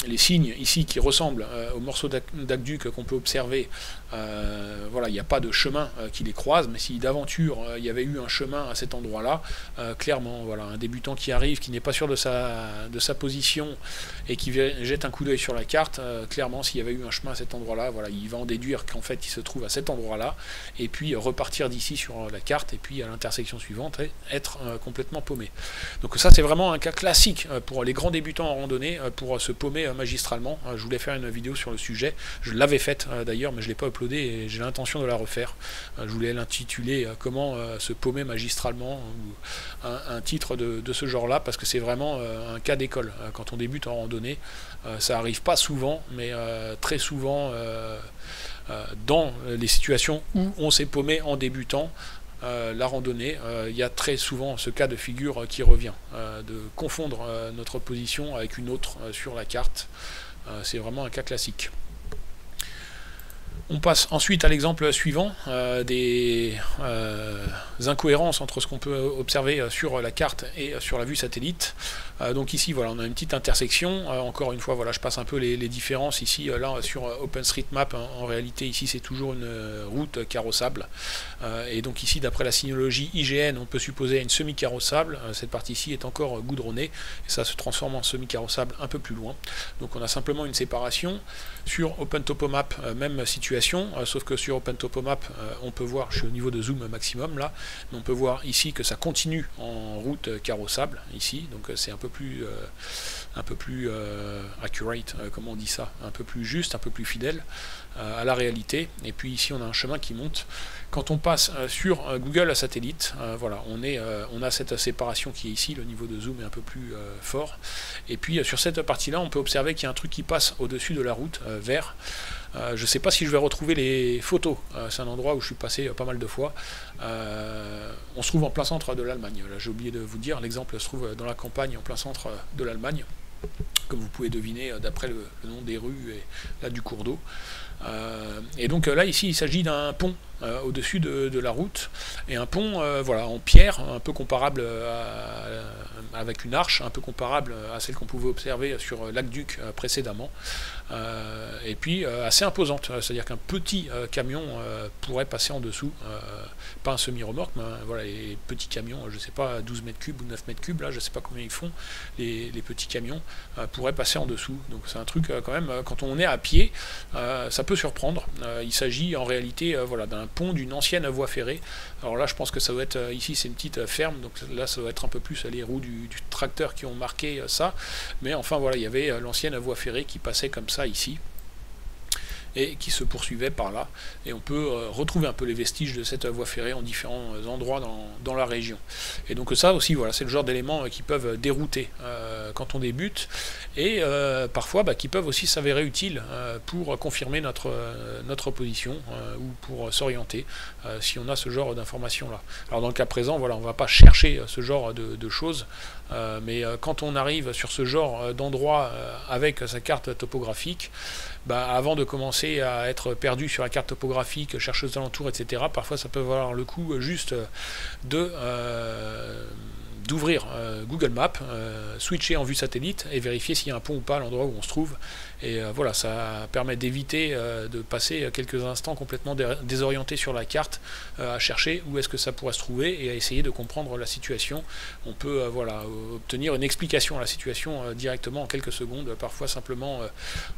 les signes ici qui ressemblent aux morceaux d'aqueduc qu'on peut observer, voilà, il n'y a pas de chemin qui les croise, mais si d'aventure il y avait eu un chemin à cet endroit-là, clairement, voilà, un débutant qui arrive, qui n'est pas sûr de sa position et qui jette un coup d'œil sur la carte, clairement, s'il y avait eu un chemin à cet endroit-là, voilà, il va en déduire qu'en fait il se trouve à cet endroit-là, et puis repartir d'ici sur la carte, et puis à l'intersection suivante, et être complètement paumé. Donc ça, c'est vraiment un cas classique pour les grands débutants en randonnée, pour se paumer magistralement. Je voulais faire une vidéo sur le sujet, je l'avais faite d'ailleurs, mais je ne l'ai pas uploadée et j'ai l'intention de la refaire. Je voulais l'intituler comment se paumer magistralement, ou un titre de ce genre-là, parce que c'est vraiment un cas d'école. Quand on débute en randonnée, ça arrive pas souvent, mais très souvent dans les situations où on s'est paumé en débutant la randonnée, il y a très souvent ce cas de figure qui revient, de confondre notre position avec une autre sur la carte. C'est vraiment un cas classique. On passe ensuite à l'exemple suivant, des incohérences entre ce qu'on peut observer sur la carte et sur la vue satellite. Donc ici, voilà, on a une petite intersection. Encore une fois, voilà, je passe un peu les différences ici. Là, sur OpenStreetMap, en réalité, ici, c'est toujours une route carrossable. Et donc ici, d'après la signalogie IGN, on peut supposer une semi-carrossable. Cette partie-ci est encore goudronnée, et ça se transforme en semi-carrossable un peu plus loin. Donc on a simplement une séparation. Sur OpenTopomap, même situation, sauf que sur OpenTopomap, on peut voir, je suis au niveau de zoom maximum là, mais on peut voir ici que ça continue en route carrossable, ici, donc c'est un peu plus accurate, comment on dit ça, un peu plus juste, un peu plus fidèle à la réalité. Et puis ici on a un chemin qui monte. Quand on passe sur Google Satellite, voilà, on a cette séparation qui est ici, le niveau de zoom est un peu plus fort. Et puis sur cette partie-là, on peut observer qu'il y a un truc qui passe au-dessus de la route, vert. Je ne sais pas si je vais retrouver les photos, c'est un endroit où je suis passé pas mal de fois. On se trouve en plein centre de l'Allemagne, là j'ai oublié de vous dire, l'exemple se trouve dans la campagne en plein centre de l'Allemagne, comme vous pouvez deviner d'après le nom des rues et là du cours d'eau. Et donc là ici il s'agit d'un pont au-dessus de la route, et un pont voilà, en pierre, un peu comparable avec une arche, un peu comparable à celle qu'on pouvait observer sur l'Aqueduc précédemment, et puis assez imposante, c'est-à-dire qu'un petit camion pourrait passer en dessous, pas un semi-remorque, mais voilà, les petits camions, je sais pas, 12 mètres cubes ou 9 mètres cubes, là je sais pas combien ils font, les petits camions pourraient passer en dessous. Donc c'est un truc quand même, quand on est à pied, ça peut surprendre. Il s'agit en réalité voilà, d'un pont d'une ancienne voie ferrée. Alors là je pense que ça doit être, ici c'est une petite ferme, donc là ça doit être un peu plus les roues du tracteur qui ont marqué ça, mais enfin voilà, il y avait l'ancienne voie ferrée qui passait comme ça ici, et qui se poursuivait par là, et on peut retrouver un peu les vestiges de cette voie ferrée en différents endroits dans la région. Et donc ça aussi, voilà, c'est le genre d'éléments qui peuvent dérouter quand on débute, et parfois qui peuvent aussi s'avérer utiles pour confirmer notre position ou pour s'orienter si on a ce genre d'informations là. Alors dans le cas présent, voilà, on ne va pas chercher ce genre de choses, mais quand on arrive sur ce genre d'endroit avec sa carte topographique, avant de commencer à être perdu sur la carte topographique, chercher aux alentours, etc., parfois ça peut valoir le coup juste d'ouvrir Google Maps, switcher en vue satellite et vérifier s'il y a un pont ou pas à l'endroit où on se trouve. Et voilà, ça permet d'éviter de passer quelques instants complètement désorienté sur la carte à chercher où est-ce que ça pourrait se trouver et à essayer de comprendre la situation. On peut voilà, obtenir une explication à la situation directement en quelques secondes, parfois simplement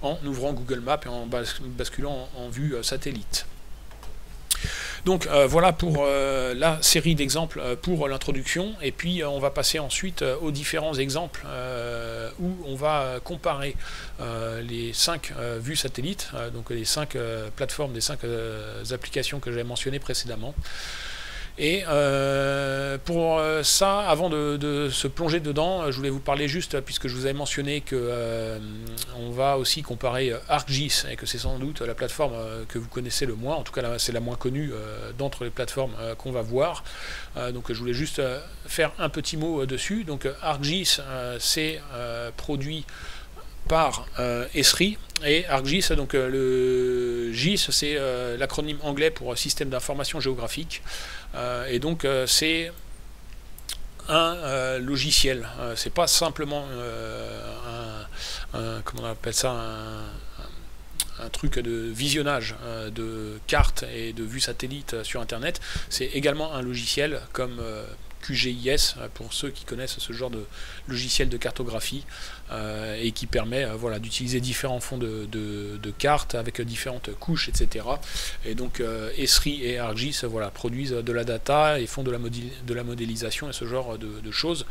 en ouvrant Google Maps et en basculant en vue satellite. Donc voilà pour la série d'exemples pour l'introduction, et puis on va passer ensuite aux différents exemples où on va comparer les 5 vues satellites, donc les 5 plateformes des 5 applications que j'avais mentionnées précédemment. Et pour ça, avant de se plonger dedans, je voulais vous parler juste, puisque je vous avais mentionné que on va aussi comparer ArcGIS, et que c'est sans doute la plateforme que vous connaissez le moins, en tout cas c'est la moins connue d'entre les plateformes qu'on va voir. Donc je voulais juste faire un petit mot dessus. Donc ArcGIS, c'est produit par Esri, et ArcGIS, donc le GIS, c'est l'acronyme anglais pour Système d'information géographique, et donc c'est un logiciel. C'est pas simplement comment on appelle ça, un truc de visionnage de cartes et de vues satellites sur Internet. C'est également un logiciel comme QGIS, pour ceux qui connaissent ce genre de logiciel de cartographie, et qui permet voilà, d'utiliser différents fonds de cartes avec différentes couches, etc. Et donc Esri et ArcGIS voilà, produisent de la data et font de la modélisation et ce genre de choses.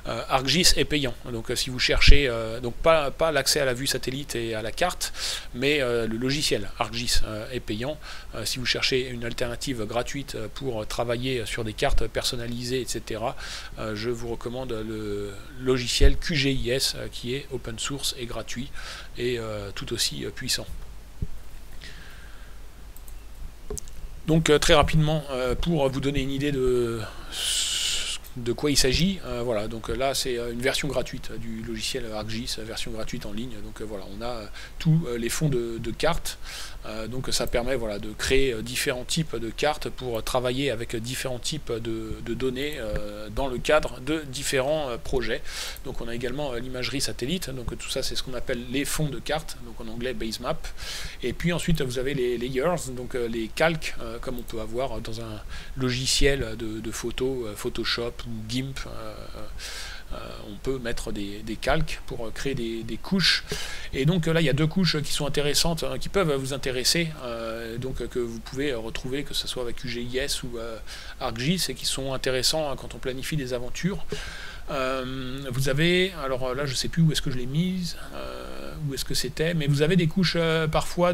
ArcGIS est payant, donc si vous cherchez, donc pas l'accès à la vue satellite et à la carte, mais le logiciel ArcGIS est payant. Si vous cherchez une alternative gratuite pour travailler sur des cartes personnalisées, etc., je vous recommande le logiciel QGIS qui est open source et gratuit et tout aussi puissant. Donc très rapidement, pour vous donner une idée de quoi il s'agit, voilà, donc là c'est une version gratuite du logiciel ArcGIS, version gratuite en ligne, donc voilà, on a tous les fonds de cartes, donc ça permet voilà, de créer différents types de cartes pour travailler avec différents types de données dans le cadre de différents projets. Donc on a également l'imagerie satellite, donc tout ça c'est ce qu'on appelle les fonds de cartes, donc en anglais base map, et puis ensuite vous avez les layers, donc les calques, comme on peut avoir dans un logiciel de photo, Photoshop ou GIMP. On peut mettre des calques pour créer des couches, et donc là il y a deux couches qui sont intéressantes, qui peuvent vous intéresser, donc que vous pouvez retrouver que ce soit avec QGIS ou ArcGIS, et qui sont intéressants quand on planifie des aventures. Vous avez, alors là je sais plus où est-ce que je l'ai mise, où est-ce que c'était, mais vous avez des couches parfois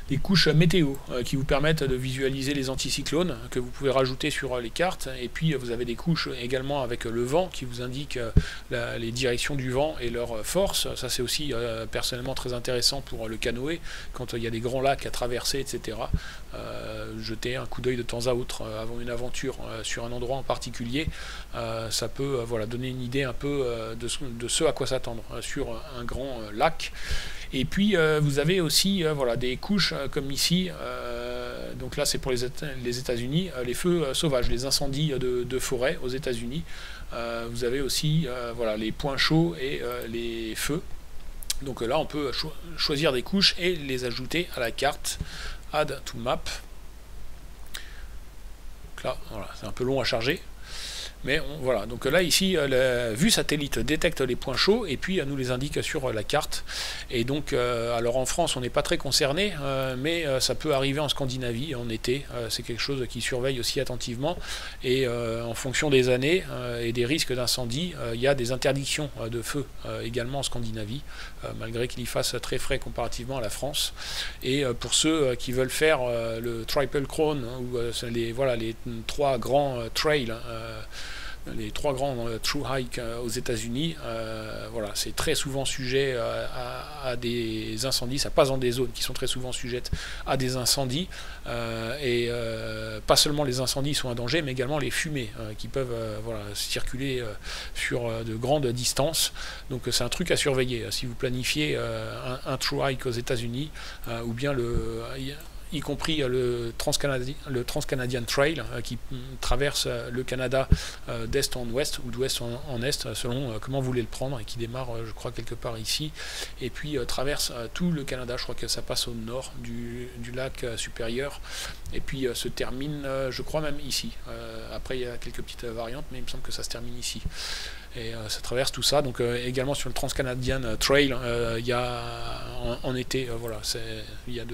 des couches météo qui vous permettent de visualiser les anticyclones que vous pouvez rajouter sur les cartes, et puis vous avez des couches également avec le vent qui vous indique les directions du vent et leur force. Ça c'est aussi personnellement très intéressant pour le canoë quand il y a des grands lacs à traverser, etc. Jeter un coup d'œil de temps à autre avant une aventure sur un endroit en particulier, ça peut voilà, donner une idée un peu de ce à quoi s'attendre sur un grand lac. Et puis vous avez aussi voilà, des couches comme ici, donc là c'est pour les États-Unis, les feux sauvages, les incendies de forêt aux États-Unis. Vous avez aussi voilà, les points chauds et les feux. Donc là on peut choisir des couches et les ajouter à la carte Add to Map. Donc là voilà, c'est un peu long à charger. Mais voilà, donc là ici la vue satellite détecte les points chauds et puis nous les indique sur la carte. Et donc alors en France on n'est pas très concerné, mais ça peut arriver en Scandinavie en été, c'est quelque chose qui surveille aussi attentivement, et en fonction des années et des risques d'incendie, il y a des interdictions de feu également en Scandinavie, malgré qu'il y fasse très frais comparativement à la France. Et pour ceux qui veulent faire le Triple Crown, ou voilà, les trois grands trails, les trois grands True Hike aux États-Unis, voilà, c'est très souvent sujet à des incendies. Ça passe dans des zones qui sont très souvent sujettes à des incendies, et pas seulement les incendies sont un danger, mais également les fumées qui peuvent voilà, circuler sur de grandes distances. Donc c'est un truc à surveiller si vous planifiez un True Hike aux États-Unis, ou bien y compris le Trans-Canadian Trail qui traverse le Canada d'est en ouest ou d'ouest en est selon comment vous voulez le prendre, et qui démarre je crois quelque part ici et puis traverse tout le Canada. Je crois que ça passe au nord du lac supérieur et puis se termine je crois même ici. Après il y a quelques petites variantes, mais il me semble que ça se termine ici. Et ça traverse tout ça. Donc également sur le Trans-Canadian Trail, il y a en été, voilà, il y a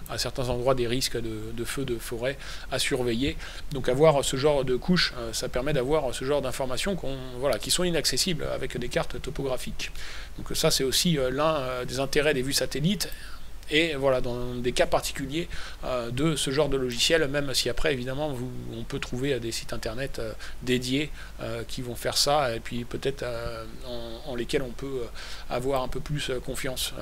à certains endroits des risques de feux de forêt à surveiller. Donc avoir ce genre de couches, ça permet d'avoir ce genre d'informations voilà, qui sont inaccessibles avec des cartes topographiques. Donc ça c'est aussi l'un des intérêts des vues satellites. Et voilà, dans des cas particuliers de ce genre de logiciel, même si après évidemment on peut trouver des sites internet dédiés qui vont faire ça, et puis peut-être en lesquels on peut avoir un peu plus confiance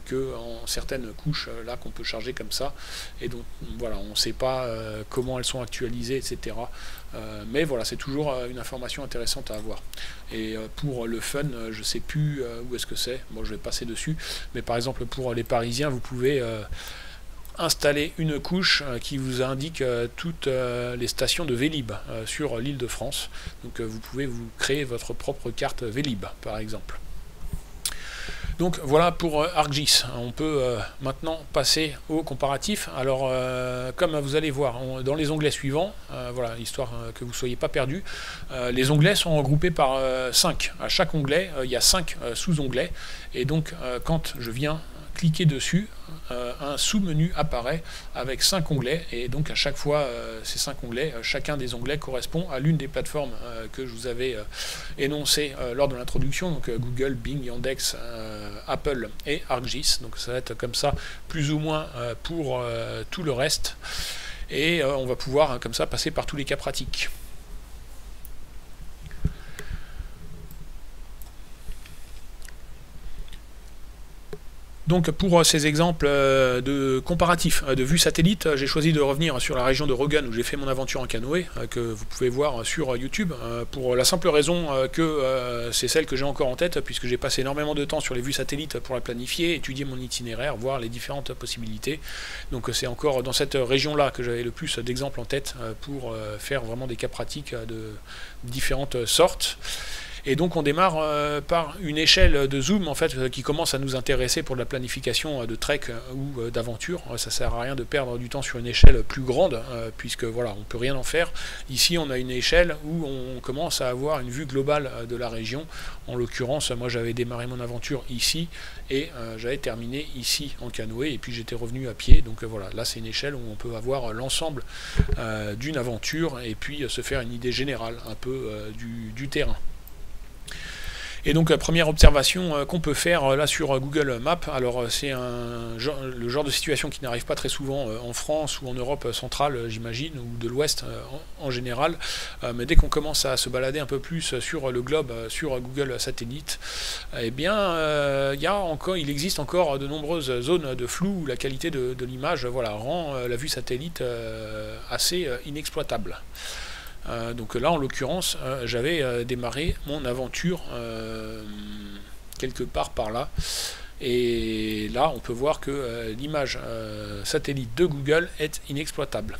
que en certaines couches là qu'on peut charger comme ça, et donc voilà, on ne sait pas comment elles sont actualisées, etc. Mais voilà, c'est toujours une information intéressante à avoir. Et pour le fun, je sais plus où est-ce que c'est, bon je vais passer dessus, mais par exemple pour les Parisiens, vous pouvez installer une couche qui vous indique toutes les stations de Vélib sur l'île de France. Donc vous pouvez vous créer votre propre carte Vélib par exemple. Donc voilà pour ArcGIS. On peut maintenant passer au comparatif. Alors comme vous allez voir dans les onglets suivants, voilà, histoire que vous ne soyez pas perdus, les onglets sont regroupés par 5. À chaque onglet, il y a 5 sous-onglets. Et donc quand je viens cliquer dessus, un sous-menu apparaît avec 5 onglets, et donc à chaque fois ces 5 onglets, chacun des onglets correspond à l'une des plateformes que je vous avais énoncées lors de l'introduction, donc Google, Bing, Yandex, Apple et ArcGIS. Donc ça va être comme ça plus ou moins pour tout le reste, et on va pouvoir comme ça passer par tous les cas pratiques. Donc pour ces exemples de comparatifs de vue satellite, j'ai choisi de revenir sur la région de Roggen où j'ai fait mon aventure en canoë, que vous pouvez voir sur YouTube, pour la simple raison que c'est celle que j'ai encore en tête, puisque j'ai passé énormément de temps sur les vues satellites pour la planifier, étudier mon itinéraire, voir les différentes possibilités. Donc c'est encore dans cette région-là que j'avais le plus d'exemples en tête pour faire vraiment des cas pratiques de différentes sortes. Et donc on démarre par une échelle de zoom en fait qui commence à nous intéresser pour de la planification de trek ou d'aventure. Ça sert à rien de perdre du temps sur une échelle plus grande puisque voilà, on peut rien en faire. Ici on a une échelle où on commence à avoir une vue globale de la région. En l'occurrence, moi j'avais démarré mon aventure ici et j'avais terminé ici en canoë et puis j'étais revenu à pied. Donc voilà, là c'est une échelle où on peut avoir l'ensemble d'une aventure et puis se faire une idée générale un peu du terrain. Et donc la première observation qu'on peut faire là sur Google Maps, alors c'est le genre de situation qui n'arrive pas très souvent en France ou en Europe centrale, j'imagine, ou de l'Ouest en général, mais dès qu'on commence à se balader un peu plus sur le globe, sur Google Satellite, eh bien il existe encore de nombreuses zones de flou où la qualité de l'image voilà, rend la vue satellite assez inexploitable. Donc là en l'occurrence j'avais démarré mon aventure quelque part par là et là on peut voir que l'image satellite de Google est inexploitable.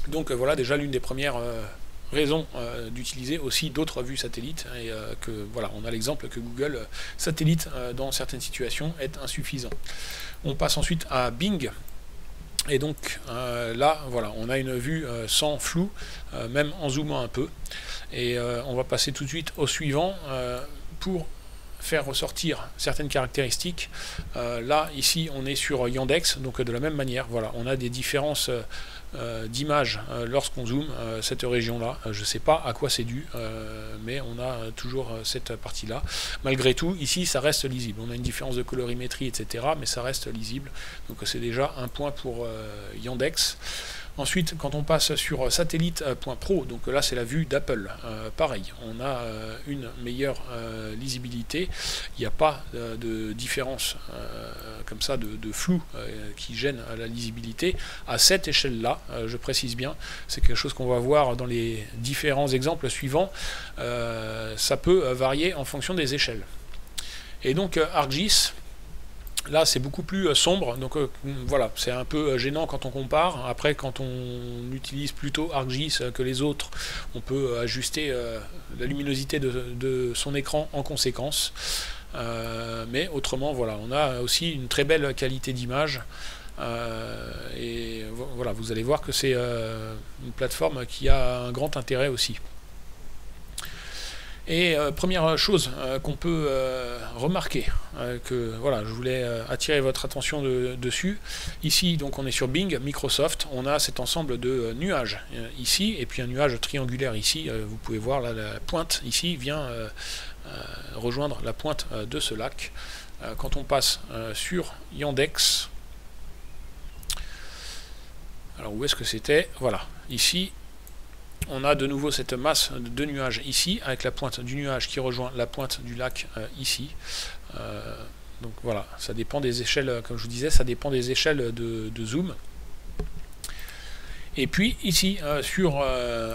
Donc voilà déjà l'une des premières raisons d'utiliser aussi d'autres vues satellites et que voilà, on a l'exemple que Google Satellite dans certaines situations est insuffisant. On passe ensuite à Bing. Et donc là, voilà, on a une vue sans flou, même en zoomant un peu. Et on va passer tout de suite au suivant pour faire ressortir certaines caractéristiques. Là, ici, on est sur Yandex, donc de la même manière, voilà, on a des différences d'image lorsqu'on zoome cette région-là. Je ne sais pas à quoi c'est dû, mais on a toujours cette partie-là. Malgré tout, ici, ça reste lisible. On a une différence de colorimétrie, etc., mais ça reste lisible. Donc c'est déjà un point pour Yandex. Ensuite, quand on passe sur satellite.pro, donc là c'est la vue d'Apple, pareil, on a une meilleure lisibilité, il n'y a pas de différence comme ça de flou qui gêne la lisibilité. À cette échelle-là, je précise bien, c'est quelque chose qu'on va voir dans les différents exemples suivants, ça peut varier en fonction des échelles. Et donc ArcGIS, là c'est beaucoup plus sombre, donc voilà, c'est un peu gênant quand on compare. Après quand on utilise plutôt ArcGIS que les autres, on peut ajuster la luminosité de son écran en conséquence. Mais autrement voilà, on a aussi une très belle qualité d'image. Et voilà, vous allez voir que c'est une plateforme qui a un grand intérêt aussi. Et première chose qu'on peut remarquer, que voilà, je voulais attirer votre attention dessus. Ici, donc, on est sur Bing, Microsoft. On a cet ensemble de nuages ici, et puis un nuage triangulaire ici. Vous pouvez voir là, la pointe ici vient rejoindre la pointe de ce lac. Quand on passe sur Yandex, alors où est-ce que c'était? Voilà, ici. On a de nouveau cette masse de nuages ici, avec la pointe du nuage qui rejoint la pointe du lac ici. Donc voilà, ça dépend des échelles, comme je vous disais, ça dépend des échelles de zoom. Et puis ici sur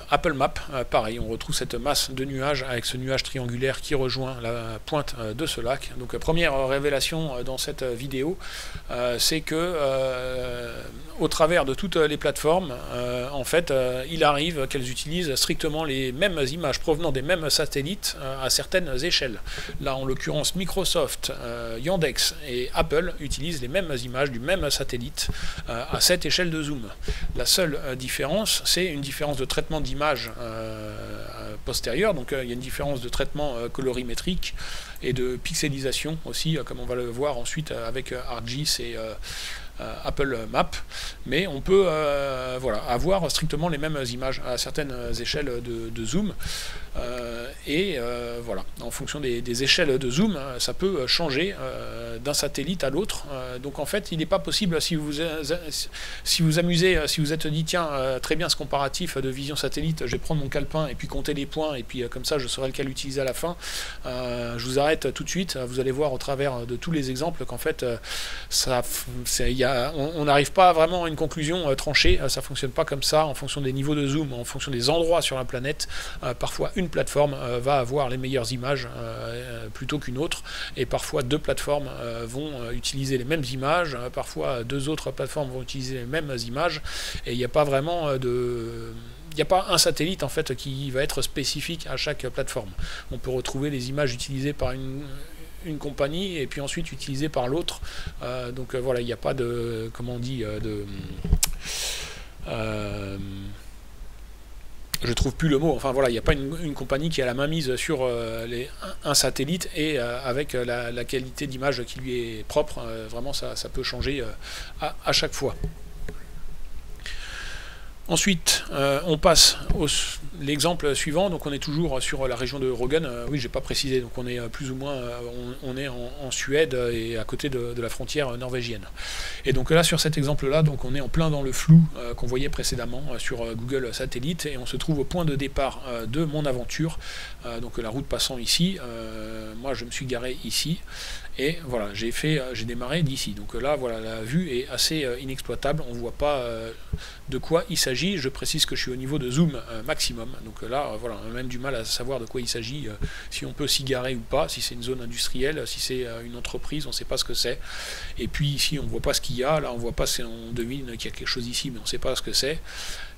Apple Maps, pareil, on retrouve cette masse de nuages avec ce nuage triangulaire qui rejoint la pointe de ce lac. Donc première révélation dans cette vidéo, c'est que au travers de toutes les plateformes, en fait, il arrive qu'elles utilisent strictement les mêmes images provenant des mêmes satellites à certaines échelles. Là, en l'occurrence, Microsoft, Yandex et Apple utilisent les mêmes images du même satellite à cette échelle de zoom. La seule différence, c'est une différence de traitement d'image postérieure, donc il y a une différence de traitement colorimétrique et de pixelisation aussi, comme on va le voir ensuite avec ArcGIS et Apple Maps, mais on peut voilà, avoir strictement les mêmes images à certaines échelles de zoom, voilà, en fonction des échelles de zoom, ça peut changer d'un satellite à l'autre, donc en fait il n'est pas possible, si vous amusez, si vous êtes dit tiens, très bien ce comparatif de vision satellite, je vais prendre mon calepin et puis compter les points, et puis comme ça je saurai lequel utiliser à la fin, je vous arrête tout de suite, vous allez voir au travers de tous les exemples qu'en fait on n'arrive pas vraiment à une conclusion tranchée, ça fonctionne pas comme ça, en fonction des niveaux de zoom, en fonction des endroits sur la planète, parfois une plateforme va avoir les meilleures images plutôt qu'une autre, et parfois deux plateformes vont utiliser les mêmes images, parfois deux autres plateformes vont utiliser les mêmes images, et il n'y a pas vraiment il n'y a pas un satellite en fait qui va être spécifique à chaque plateforme. On peut retrouver les images utilisées par une compagnie et puis ensuite utilisées par l'autre. Donc voilà, il n'y a pas de, comment on dit, je trouve plus le mot, enfin voilà, il n'y a pas une compagnie qui a la main mise sur un satellite et avec la qualité d'image qui lui est propre, vraiment ça peut changer à chaque fois. Ensuite, on passe l'exemple suivant, donc on est toujours sur la région de Rögen, oui j'ai pas précisé, donc on est plus ou moins on est en Suède et à côté de la frontière norvégienne. Et donc là sur cet exemple là, donc on est en plein dans le flou qu'on voyait précédemment sur Google Satellite, et on se trouve au point de départ de mon aventure, donc la route passant ici, moi je me suis garé ici, et voilà, j'ai démarré d'ici. Donc là, voilà, la vue est assez inexploitable, on ne voit pas de quoi il s'agit. Je précise que je suis au niveau de zoom maximum. Donc là, voilà, on a même du mal à savoir de quoi il s'agit, si on peut s'y garer ou pas, si c'est une zone industrielle, si c'est une entreprise, on ne sait pas ce que c'est. Et puis ici, on ne voit pas ce qu'il y a. Là, on voit pas, on devine qu'il y a quelque chose ici, mais on ne sait pas ce que c'est.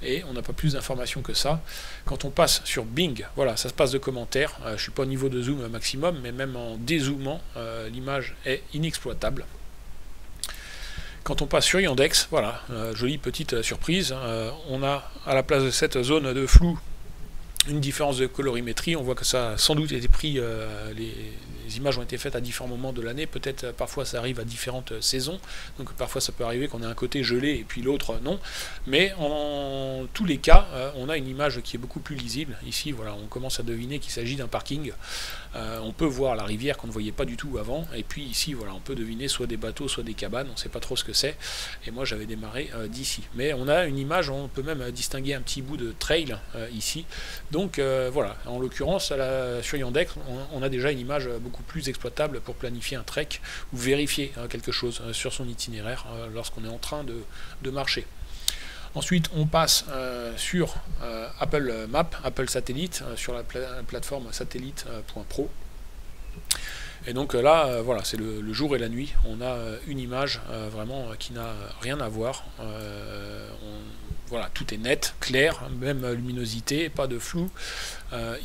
Et on n'a pas plus d'informations que ça. Quand on passe sur Bing, voilà, ça se passe de commentaires. Je ne suis pas au niveau de zoom maximum, mais même en dézoomant, l'image est inexploitable. Quand on passe sur Yandex, voilà, jolie petite surprise, on a à la place de cette zone de flou une différence de colorimétrie. On voit que ça a sans doute été pris, les images ont été faites à différents moments de l'année, peut-être parfois ça arrive à différentes saisons, donc parfois ça peut arriver qu'on ait un côté gelé et puis l'autre non, mais en tous les cas on a une image qui est beaucoup plus lisible. Ici voilà, on commence à deviner qu'il s'agit d'un parking, on peut voir la rivière qu'on ne voyait pas du tout avant, et puis ici voilà, on peut deviner soit des bateaux soit des cabanes, on ne sait pas trop ce que c'est, et moi j'avais démarré d'ici, mais on a une image, on peut même distinguer un petit bout de trail ici, donc voilà, en l'occurrence sur Yandex on a déjà une image beaucoup plus exploitable pour planifier un trek ou vérifier quelque chose sur son itinéraire lorsqu'on est en train de marcher. Ensuite, on passe sur Apple Maps, Apple Satellite, sur la plateforme satellite.pro. Et donc là, voilà, c'est le jour et la nuit. On a une image vraiment qui n'a rien à voir. Voilà, tout est net, clair, même luminosité, pas de flou.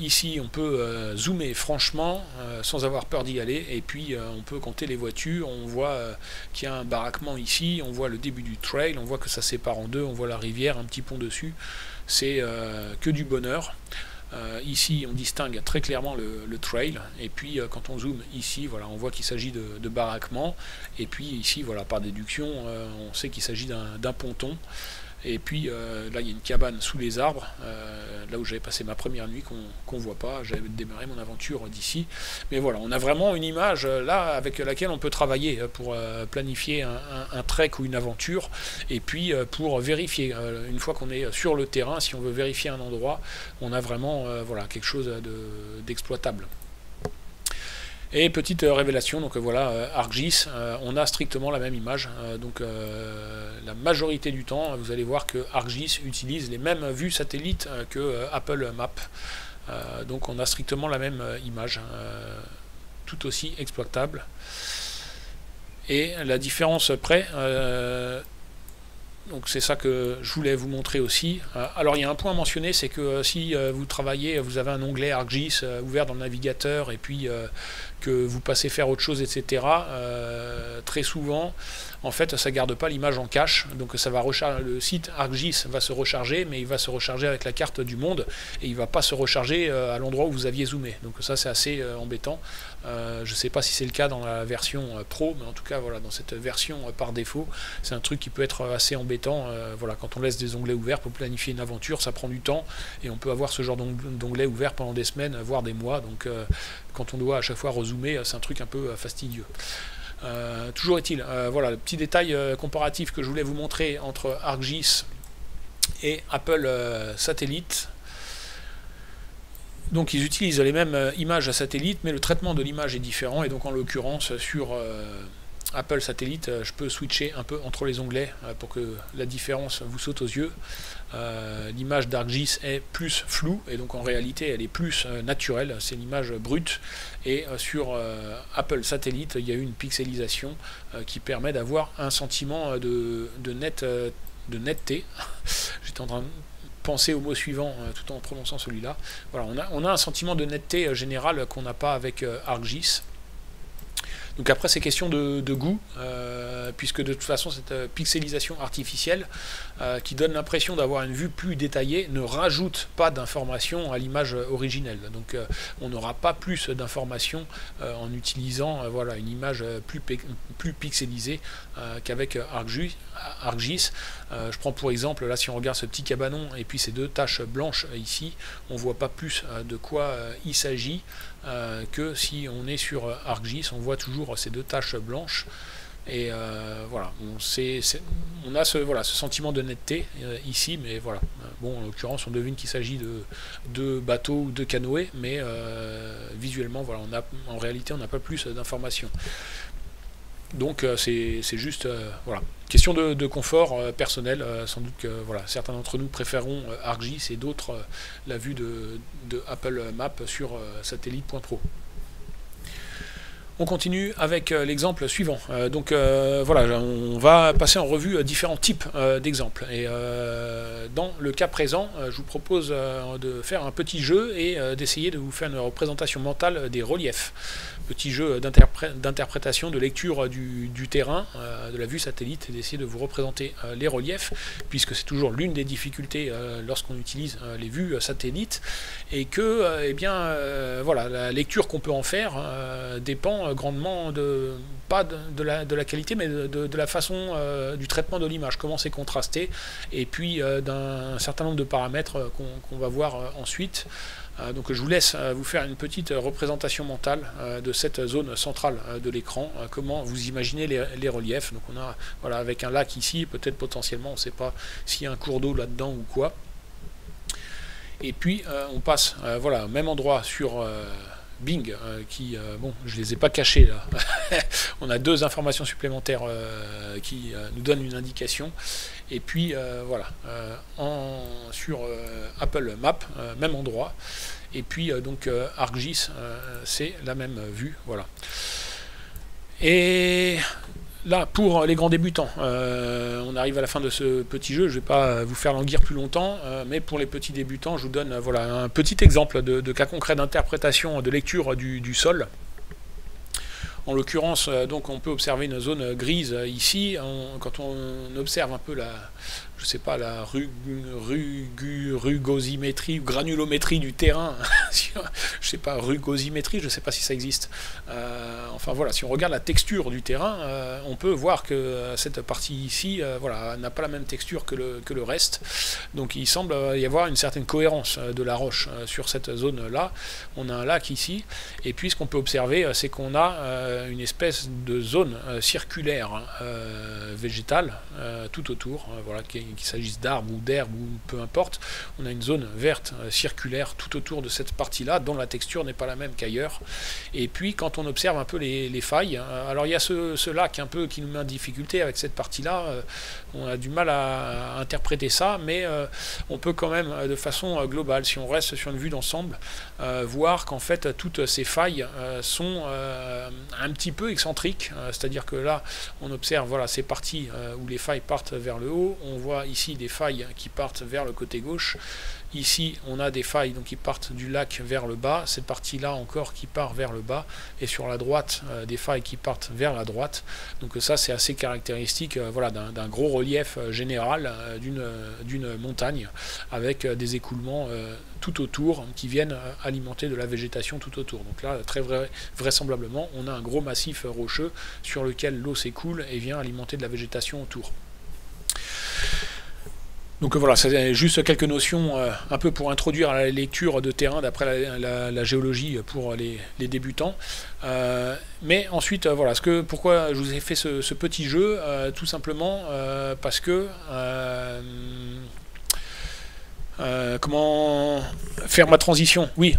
Ici, on peut zoomer franchement, sans avoir peur d'y aller, et puis on peut compter les voitures, on voit qu'il y a un baraquement ici, on voit le début du trail, on voit que ça sépare en deux, on voit la rivière, un petit pont dessus, c'est que du bonheur. Ici on distingue très clairement le trail, et puis quand on zoome ici, voilà, on voit qu'il s'agit de baraquement, et puis ici voilà, par déduction on sait qu'il s'agit d'un ponton. Et puis là il y a une cabane sous les arbres, là où j'avais passé ma première nuit qu'on voit pas, j'avais démarré mon aventure d'ici. Mais voilà, on a vraiment une image là avec laquelle on peut travailler pour planifier un trek ou une aventure, et puis pour vérifier, une fois qu'on est sur le terrain, si on veut vérifier un endroit, on a vraiment voilà, quelque chose d'exploitable. Et petite révélation, donc voilà, ArcGIS, on a strictement la même image, donc la majorité du temps, vous allez voir que ArcGIS utilise les mêmes vues satellites que Apple Maps, donc on a strictement la même image, tout aussi exploitable. Et la différence près, donc c'est ça que je voulais vous montrer aussi. Alors il y a un point à mentionner, c'est que si vous travaillez, vous avez un onglet ArcGIS ouvert dans le navigateur et puis que vous passez faire autre chose, etc. Très souvent, en fait, ça garde pas l'image en cache, donc ça va recharger, le site ArcGIS va se recharger, mais il va se recharger avec la carte du monde et il va pas se recharger à l'endroit où vous aviez zoomé. Donc ça c'est assez embêtant. Je sais pas si c'est le cas dans la version Pro, mais en tout cas voilà, dans cette version par défaut, c'est un truc qui peut être assez embêtant. Voilà, quand on laisse des onglets ouverts pour planifier une aventure, ça prend du temps et on peut avoir ce genre d'onglet ouvert pendant des semaines, voire des mois. Donc quand on doit à chaque fois rezoomer, c'est un truc un peu fastidieux. Toujours est-il, voilà, le petit détail comparatif que je voulais vous montrer entre ArcGIS et Apple Satellite. Donc ils utilisent les mêmes images à satellite, mais le traitement de l'image est différent, et donc en l'occurrence sur Apple Satellite, je peux switcher un peu entre les onglets pour que la différence vous saute aux yeux. L'image d'ArcGIS est plus floue, et donc en réalité elle est plus naturelle, c'est l'image brute, et sur Apple Satellite il y a eu une pixelisation qui permet d'avoir un sentiment de netteté. J'étais en train de penser au mot suivant tout en prononçant celui-là. Voilà, on a un sentiment de netteté général qu'on n'a pas avec ArcGIS. Donc après c'est question de goût, puisque de toute façon cette pixelisation artificielle qui donne l'impression d'avoir une vue plus détaillée ne rajoute pas d'informations à l'image originelle. Donc on n'aura pas plus d'informations en utilisant voilà, une image plus pixelisée qu'avec ArcGIS. Je prends pour exemple, là si on regarde ce petit cabanon et puis ces deux taches blanches ici, on ne voit pas plus de quoi il s'agit que si on est sur ArcGIS, on voit toujours ces deux taches blanches. Et voilà, on a ce sentiment de netteté ici, mais voilà. Bon, en l'occurrence, on devine qu'il s'agit de bateaux ou de canoës, mais visuellement, voilà, en réalité, on n'a pas plus d'informations. Donc c'est juste voilà, question de confort personnel, sans doute que voilà, certains d'entre nous préféreront ArcGIS et d'autres la vue de Apple Maps sur satellite.pro. On continue avec l'exemple suivant. Donc voilà, on va passer en revue différents types d'exemples. Et dans le cas présent, je vous propose de faire un petit jeu et d'essayer de vous faire une représentation mentale des reliefs. Petit jeu d'interprétation, de lecture du terrain, de la vue satellite, et d'essayer de vous représenter les reliefs, puisque c'est toujours l'une des difficultés lorsqu'on utilise les vues satellites, et que eh bien, voilà, la lecture qu'on peut en faire dépend grandement pas de la qualité, mais de la façon du traitement de l'image, comment c'est contrasté, et puis d'un certain nombre de paramètres qu'on va voir ensuite. Donc je vous laisse vous faire une petite représentation mentale de cette zone centrale de l'écran, comment vous imaginez les reliefs. Donc on a voilà, avec un lac ici, peut-être potentiellement, on ne sait pas s'il y a un cours d'eau là-dedans ou quoi. Et puis on passe voilà, au même endroit sur Bing, qui, bon, je les ai pas cachés là. On a deux informations supplémentaires qui nous donnent une indication. Et puis voilà, sur Apple Maps, même endroit. Et puis donc ArcGIS, c'est la même vue, voilà. Et là, pour les grands débutants, on arrive à la fin de ce petit jeu. Je ne vais pas vous faire languir plus longtemps, mais pour les petits débutants, je vous donne voilà, un petit exemple de cas concret d'interprétation, de lecture du sol. En l'occurrence, donc on peut observer une zone grise ici. Quand on observe un peu la, je sais pas, la rugosimétrie ou granulométrie du terrain, je sais pas, rugosimétrie, je sais pas si ça existe. Enfin voilà, si on regarde la texture du terrain, on peut voir que cette partie ici, voilà, n'a pas la même texture que le reste. Donc il semble y avoir une certaine cohérence de la roche sur cette zone-là. On a un lac ici, et puis ce qu'on peut observer, c'est qu'on a une espèce de zone circulaire végétale tout autour, voilà, qui qu'il s'agisse d'arbres ou d'herbes ou peu importe, on a une zone verte circulaire tout autour de cette partie-là, dont la texture n'est pas la même qu'ailleurs. Et puis quand on observe un peu les failles, alors il y a ce lac un peu qui nous met en difficulté avec cette partie-là, on a du mal à interpréter ça, mais on peut quand même de façon globale, si on reste sur une vue d'ensemble, voir qu'en fait toutes ces failles sont un petit peu excentriques, c'est-à-dire que là on observe voilà, ces parties où les failles partent vers le haut, on voit ici des failles qui partent vers le côté gauche. Ici, on a des failles donc, qui partent du lac vers le bas, cette partie-là encore qui part vers le bas, et sur la droite, des failles qui partent vers la droite. Donc ça, c'est assez caractéristique voilà, d'un gros relief général d'une montagne, avec des écoulements tout autour, qui viennent alimenter de la végétation tout autour. Donc là, très vraisemblablement, on a un gros massif rocheux sur lequel l'eau s'écoule et vient alimenter de la végétation autour. Donc voilà, c'est juste quelques notions un peu pour introduire la lecture de terrain d'après la géologie pour les débutants. Mais ensuite, voilà, pourquoi je vous ai fait ce petit jeu, tout simplement parce que comment faire ma transition? Oui.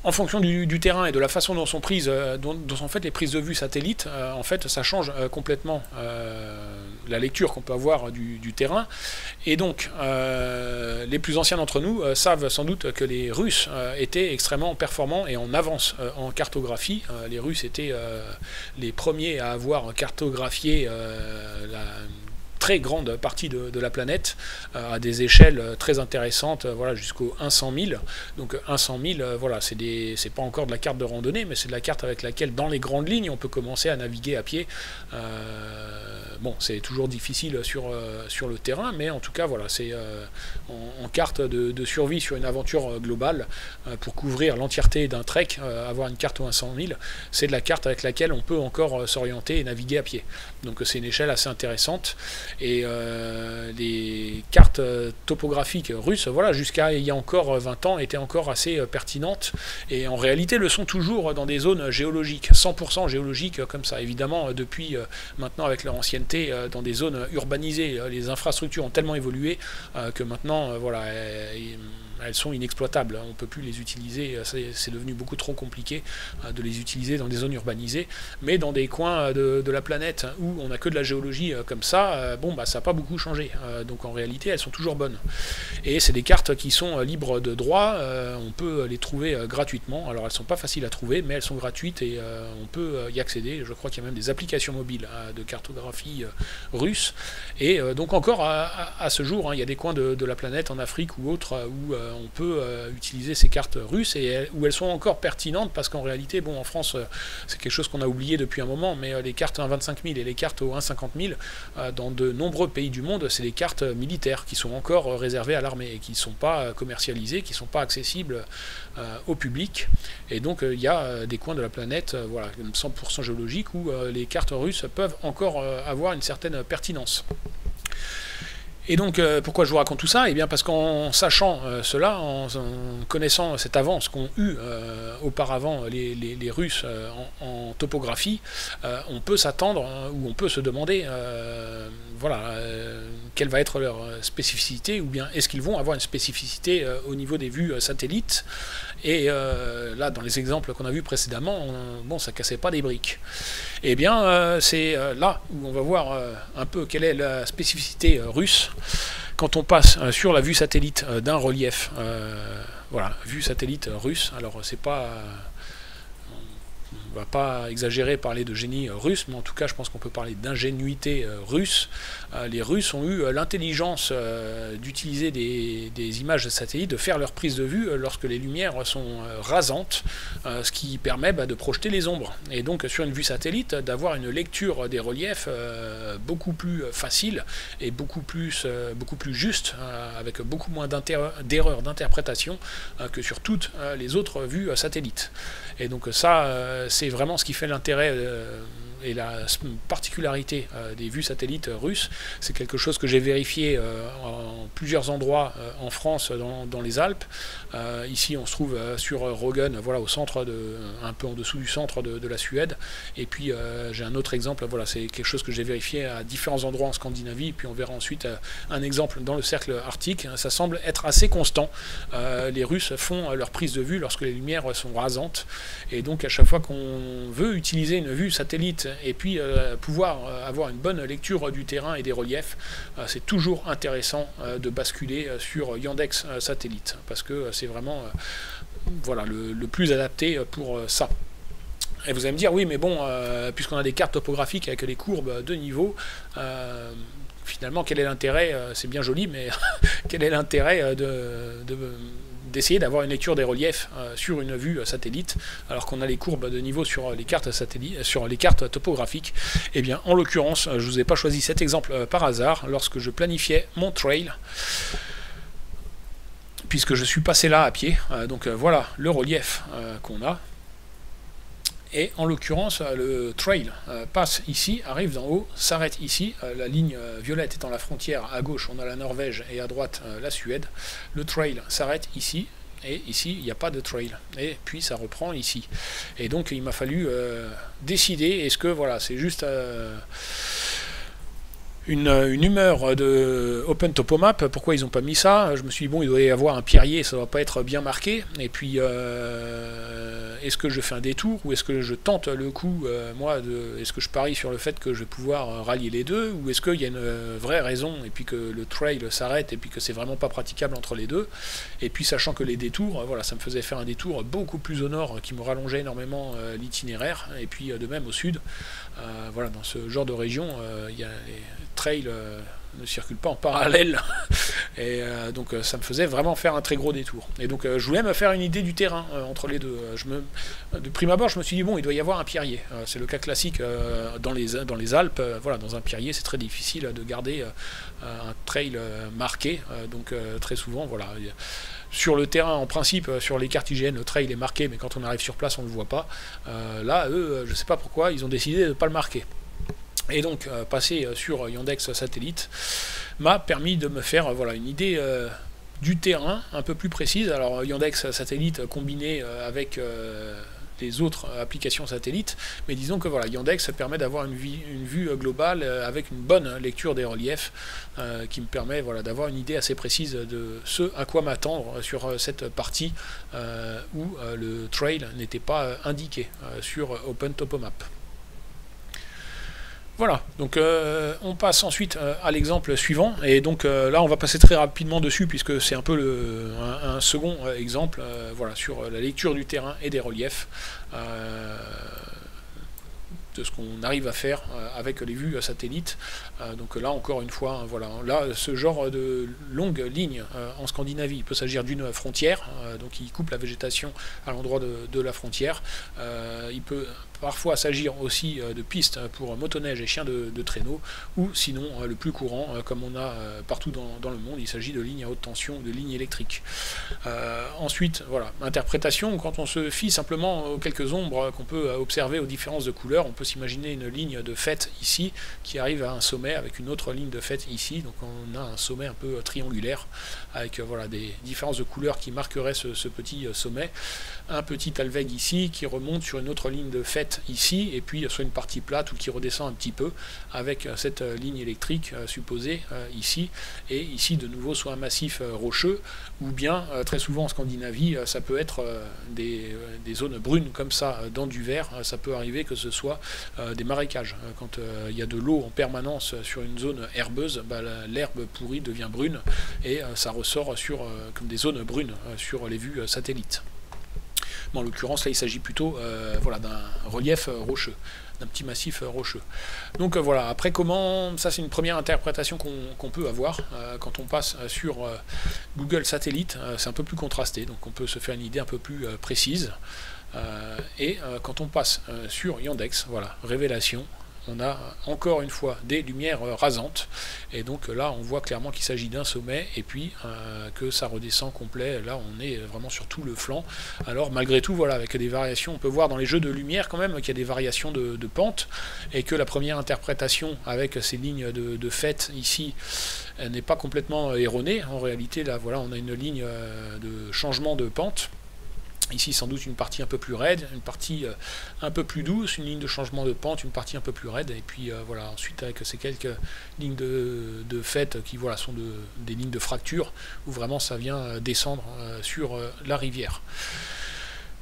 En fonction du terrain et de la façon dont sont prises, dont sont faites les prises de vue satellites, en fait, ça change complètement la lecture qu'on peut avoir du terrain. Et donc, les plus anciens d'entre nous savent sans doute que les Russes étaient extrêmement performants et en avance en cartographie. Les Russes étaient les premiers à avoir cartographié la très grande partie de la planète à des échelles très intéressantes, voilà, jusqu'au 100 000. Donc 100 000, voilà, c'est pas encore de la carte de randonnée, mais c'est de la carte avec laquelle, dans les grandes lignes, on peut commencer à naviguer à pied. Bon, c'est toujours difficile sur le terrain, mais en tout cas, voilà, c'est en carte de survie sur une aventure globale, pour couvrir l'entièreté d'un trek, avoir une carte au 100 000, c'est de la carte avec laquelle on peut encore s'orienter et naviguer à pied. Donc c'est une échelle assez intéressante. Et les cartes topographiques russes, voilà, jusqu'à il y a encore 20 ans, étaient encore assez pertinentes, et en réalité le sont toujours dans des zones géologiques, 100% géologiques comme ça. Évidemment, depuis maintenant, avec leur ancienneté, dans des zones urbanisées, les infrastructures ont tellement évolué que maintenant, voilà, elles sont inexploitables, on ne peut plus les utiliser, c'est devenu beaucoup trop compliqué de les utiliser dans des zones urbanisées, mais dans des coins de la planète où on n'a que de la géologie comme ça, bon, bah, ça n'a pas beaucoup changé, donc en réalité elles sont toujours bonnes. Et c'est des cartes qui sont libres de droit, on peut les trouver gratuitement, alors elles ne sont pas faciles à trouver, mais elles sont gratuites et on peut y accéder. Je crois qu'il y a même des applications mobiles de cartographie russe, et donc encore à ce jour, il y a des coins de la planète en Afrique ou autres où on peut utiliser ces cartes russes et où elles sont encore pertinentes, parce qu'en réalité, bon, en France, c'est quelque chose qu'on a oublié depuis un moment, mais les cartes 1,25 000 et les cartes au 1,50 000, dans de nombreux pays du monde, c'est des cartes militaires qui sont encore réservées à l'armée et qui ne sont pas commercialisées, qui ne sont pas accessibles au public. Et donc, il y a des coins de la planète, voilà, 100% géologiques, où les cartes russes peuvent encore avoir une certaine pertinence. Et donc, pourquoi je vous raconte tout ça? Eh bien, parce qu'en sachant cela, en connaissant cette avance qu'ont eu auparavant les Russes en topographie, on peut s'attendre, ou on peut se demander, voilà, quelle va être leur spécificité, ou bien est-ce qu'ils vont avoir une spécificité au niveau des vues satellites. Et là, dans les exemples qu'on a vus précédemment, bon, ça cassait pas des briques. Eh bien, c'est là où on va voir un peu quelle est la spécificité russe quand on passe sur la vue satellite d'un relief. Voilà, vue satellite russe. Alors, c'est pas... on ne va pas exagérer, parler de génie russe, mais en tout cas, je pense qu'on peut parler d'ingénuité russe. Les Russes ont eu l'intelligence d'utiliser des images de satellites, de faire leur prise de vue lorsque les lumières sont rasantes, ce qui permet de projeter les ombres. Et donc, sur une vue satellite, d'avoir une lecture des reliefs beaucoup plus facile et beaucoup plus juste, avec beaucoup moins d'erreurs d'interprétation que sur toutes les autres vues satellites. Et donc ça, c'est vraiment ce qui fait l'intérêt et la particularité des vues satellites russes, c'est quelque chose que j'ai vérifié en plusieurs endroits en France, dans les Alpes. Ici on se trouve sur Roggen, voilà, au centre un peu en dessous du centre de la Suède, et puis j'ai un autre exemple, voilà, c'est quelque chose que j'ai vérifié à différents endroits en Scandinavie, puis on verra ensuite un exemple dans le cercle arctique. Ça semble être assez constant. Les Russes font leur prise de vue lorsque les lumières sont rasantes, et donc à chaque fois qu'on veut utiliser une vue satellite et puis pouvoir avoir une bonne lecture du terrain et des reliefs, c'est toujours intéressant de basculer sur Yandex Satellite, parce que c'est vraiment voilà, le plus adapté pour ça. Et vous allez me dire, oui, mais bon, puisqu'on a des cartes topographiques avec les courbes de niveau, finalement, quel est l'intérêt, c'est bien joli, mais quel est l'intérêt d'essayer d'avoir une lecture des reliefs sur une vue satellite, alors qu'on a les courbes de niveau sur les cartes satellites, sur les cartes topographiques? Eh bien, en l'occurrence, je ne vous ai pas choisi cet exemple par hasard, lorsque je planifiais mon trail, puisque je suis passé là à pied. Donc voilà le relief qu'on a. Et en l'occurrence, le trail passe ici, arrive d'en haut, s'arrête ici. La ligne violette étant la frontière, à gauche on a la Norvège et à droite la Suède. Le trail s'arrête ici, et ici il n'y a pas de trail. Et puis ça reprend ici. Et donc il m'a fallu décider, est-ce que voilà, c'est juste une humeur de Open Topomap, pourquoi ils n'ont pas mis ça? Je me suis dit, bon, il doit y avoir un pierrier, ça ne doit pas être bien marqué. Et puis, est-ce que je fais un détour, ou est-ce que je tente le coup, est-ce que je parie sur le fait que je vais pouvoir rallier les deux, ou est-ce qu'il y a une vraie raison, et puis que le trail s'arrête, et puis que c'est vraiment pas praticable entre les deux? Et puis, sachant que les détours, voilà, ça me faisait faire un détour beaucoup plus au nord, qui me rallongeait énormément l'itinéraire, et puis de même au sud. Voilà, dans ce genre de région, il y a les trails ne circulent pas en parallèle, et donc ça me faisait vraiment faire un très gros détour. Et donc je voulais me faire une idée du terrain entre les deux. De prime abord, je me suis dit, bon, il doit y avoir un pierrier. C'est le cas classique dans les Alpes. Voilà, dans un pierrier, c'est très difficile de garder un trail marqué. Donc très souvent, voilà. Sur le terrain, en principe, sur les cartes IGN, le trail est marqué, mais quand on arrive sur place, on ne le voit pas. Là, eux, je ne sais pas pourquoi, ils ont décidé de ne pas le marquer. Et donc, passer sur Yandex Satellite m'a permis de me faire voilà, une idée du terrain un peu plus précise. Alors, Yandex Satellite combiné avec les autres applications satellites, mais disons que voilà, Yandex permet d'avoir une vue globale avec une bonne lecture des reliefs qui me permet voilà, d'avoir une idée assez précise de ce à quoi m'attendre sur cette partie où le trail n'était pas indiqué sur Open Topomap. Voilà, donc on passe ensuite à l'exemple suivant, et donc là on va passer très rapidement dessus puisque c'est un peu un second exemple voilà, sur la lecture du terrain et des reliefs, de ce qu'on arrive à faire avec les vues satellites. Donc là encore une fois, voilà, là ce genre de longue ligne en Scandinavie, il peut s'agir d'une frontière, donc il coupe la végétation à l'endroit de la frontière. Il peut parfois s'agir aussi de pistes pour motoneige et chiens de traîneau, ou sinon le plus courant, comme on a partout dans le monde, il s'agit de lignes à haute tension ou de lignes électriques. Ensuite, voilà, interprétation, quand on se fie simplement aux quelques ombres qu'on peut observer aux différences de couleurs, on peut s'imaginer une ligne de faîte ici qui arrive à un sommet avec une autre ligne de faîte ici, donc on a un sommet un peu triangulaire avec voilà, des différences de couleurs qui marqueraient ce petit sommet, un petit alvègue ici qui remonte sur une autre ligne de faîte ici, et puis soit une partie plate ou qui redescend un petit peu avec cette ligne électrique supposée ici, et ici de nouveau soit un massif rocheux, ou bien très souvent en Scandinavie ça peut être des zones brunes comme ça dans du vert, ça peut arriver que ce soit des marécages. Quand il y a de l'eau en permanence sur une zone herbeuse, bah, l'herbe pourrie devient brune, et ça ressort comme des zones brunes sur les vues satellites. Mais en l'occurrence, là, il s'agit plutôt voilà, d'un relief rocheux, d'un petit massif rocheux. Donc voilà, après comment, ça c'est une première interprétation qu'on peut avoir. Quand on passe sur Google Satellite, c'est un peu plus contrasté, donc on peut se faire une idée un peu plus précise. Et quand on passe sur Yandex, voilà, révélation, on a encore une fois des lumières rasantes, et donc là on voit clairement qu'il s'agit d'un sommet, et puis que ça redescend complet. Là on est vraiment sur tout le flanc. Alors malgré tout, voilà, avec des variations, on peut voir dans les jeux de lumière quand même qu'il y a des variations de pente, et que la première interprétation avec ces lignes de faîte ici n'est pas complètement erronée. En réalité, là voilà, on a une ligne de changement de pente. Ici, sans doute une partie un peu plus raide, une partie un peu plus douce, une ligne de changement de pente, une partie un peu plus raide, et puis voilà, ensuite avec ces quelques lignes de faîte qui voilà, sont des lignes de fracture, où vraiment ça vient descendre sur la rivière.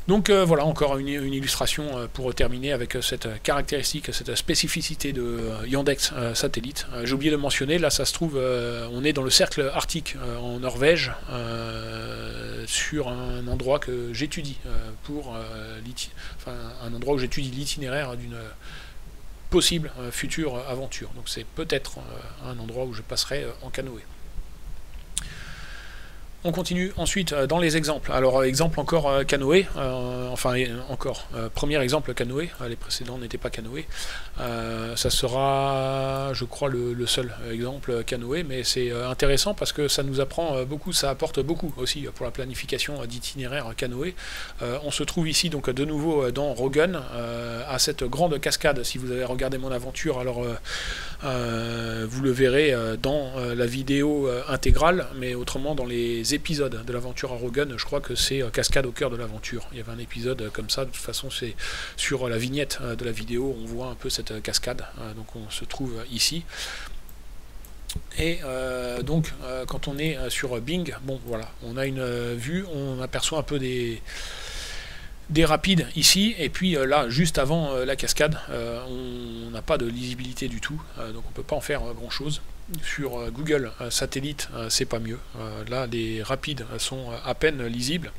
Donc voilà, encore une illustration pour terminer avec cette caractéristique, cette spécificité de Yandex satellite. J'ai oublié de mentionner, là ça se trouve, on est dans le cercle arctique en Norvège, sur un endroit que j'étudie, un endroit où j'étudie l'itinéraire d'une possible future aventure. Donc c'est peut-être un endroit où je passerai en canoë. On continue ensuite dans les exemples. Alors exemple encore canoë, premier exemple canoë, les précédents n'étaient pas canoë. Ça sera, je crois, le seul exemple canoë, mais c'est intéressant parce que ça nous apprend beaucoup, ça apporte beaucoup aussi pour la planification d'itinéraire canoë. On se trouve ici donc de nouveau dans Røgen, à cette grande cascade. Si vous avez regardé mon aventure, alors vous le verrez dans la vidéo intégrale, mais autrement dans les épisodes de l'aventure à Røgen, je crois que c'est cascade au cœur de l'aventure. Il y avait un épisode comme ça, de toute façon c'est sur la vignette de la vidéo, on voit un peu cette cascade, donc on se trouve ici. Et donc quand on est sur Bing, bon voilà, on a une vue, on aperçoit un peu des rapides ici, et puis là juste avant la cascade, on n'a pas de lisibilité du tout, donc on peut pas en faire grand chose. Sur Google Satellite, c'est pas mieux. Là, les rapides sont à peine lisibles.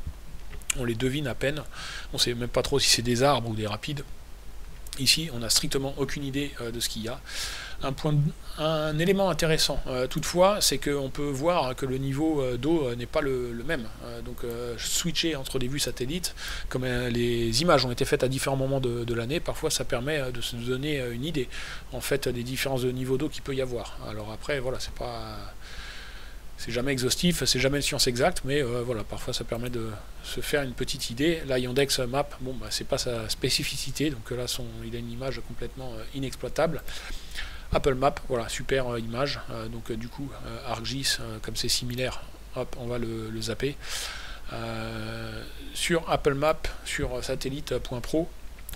On les devine à peine. On sait même pas trop si c'est des arbres ou des rapides. Ici, on n'a strictement aucune idée de ce qu'il y a. Un élément intéressant, toutefois, c'est qu'on peut voir que le niveau d'eau n'est pas le même. Donc, switcher entre des vues satellites, comme les images ont été faites à différents moments de l'année, parfois ça permet de se donner une idée, en fait, des différences de niveau d'eau qu'il peut y avoir. Alors après, voilà, c'est jamais exhaustif, c'est jamais une science exacte, mais voilà, parfois ça permet de se faire une petite idée. Là, Yandex Map, bon, bah, c'est pas sa spécificité, donc là, il a une image complètement inexploitable. Apple Map, voilà, super image. Donc du coup, ArcGIS, comme c'est similaire, hop, on va le zapper. Sur Apple Map, sur satellite.pro,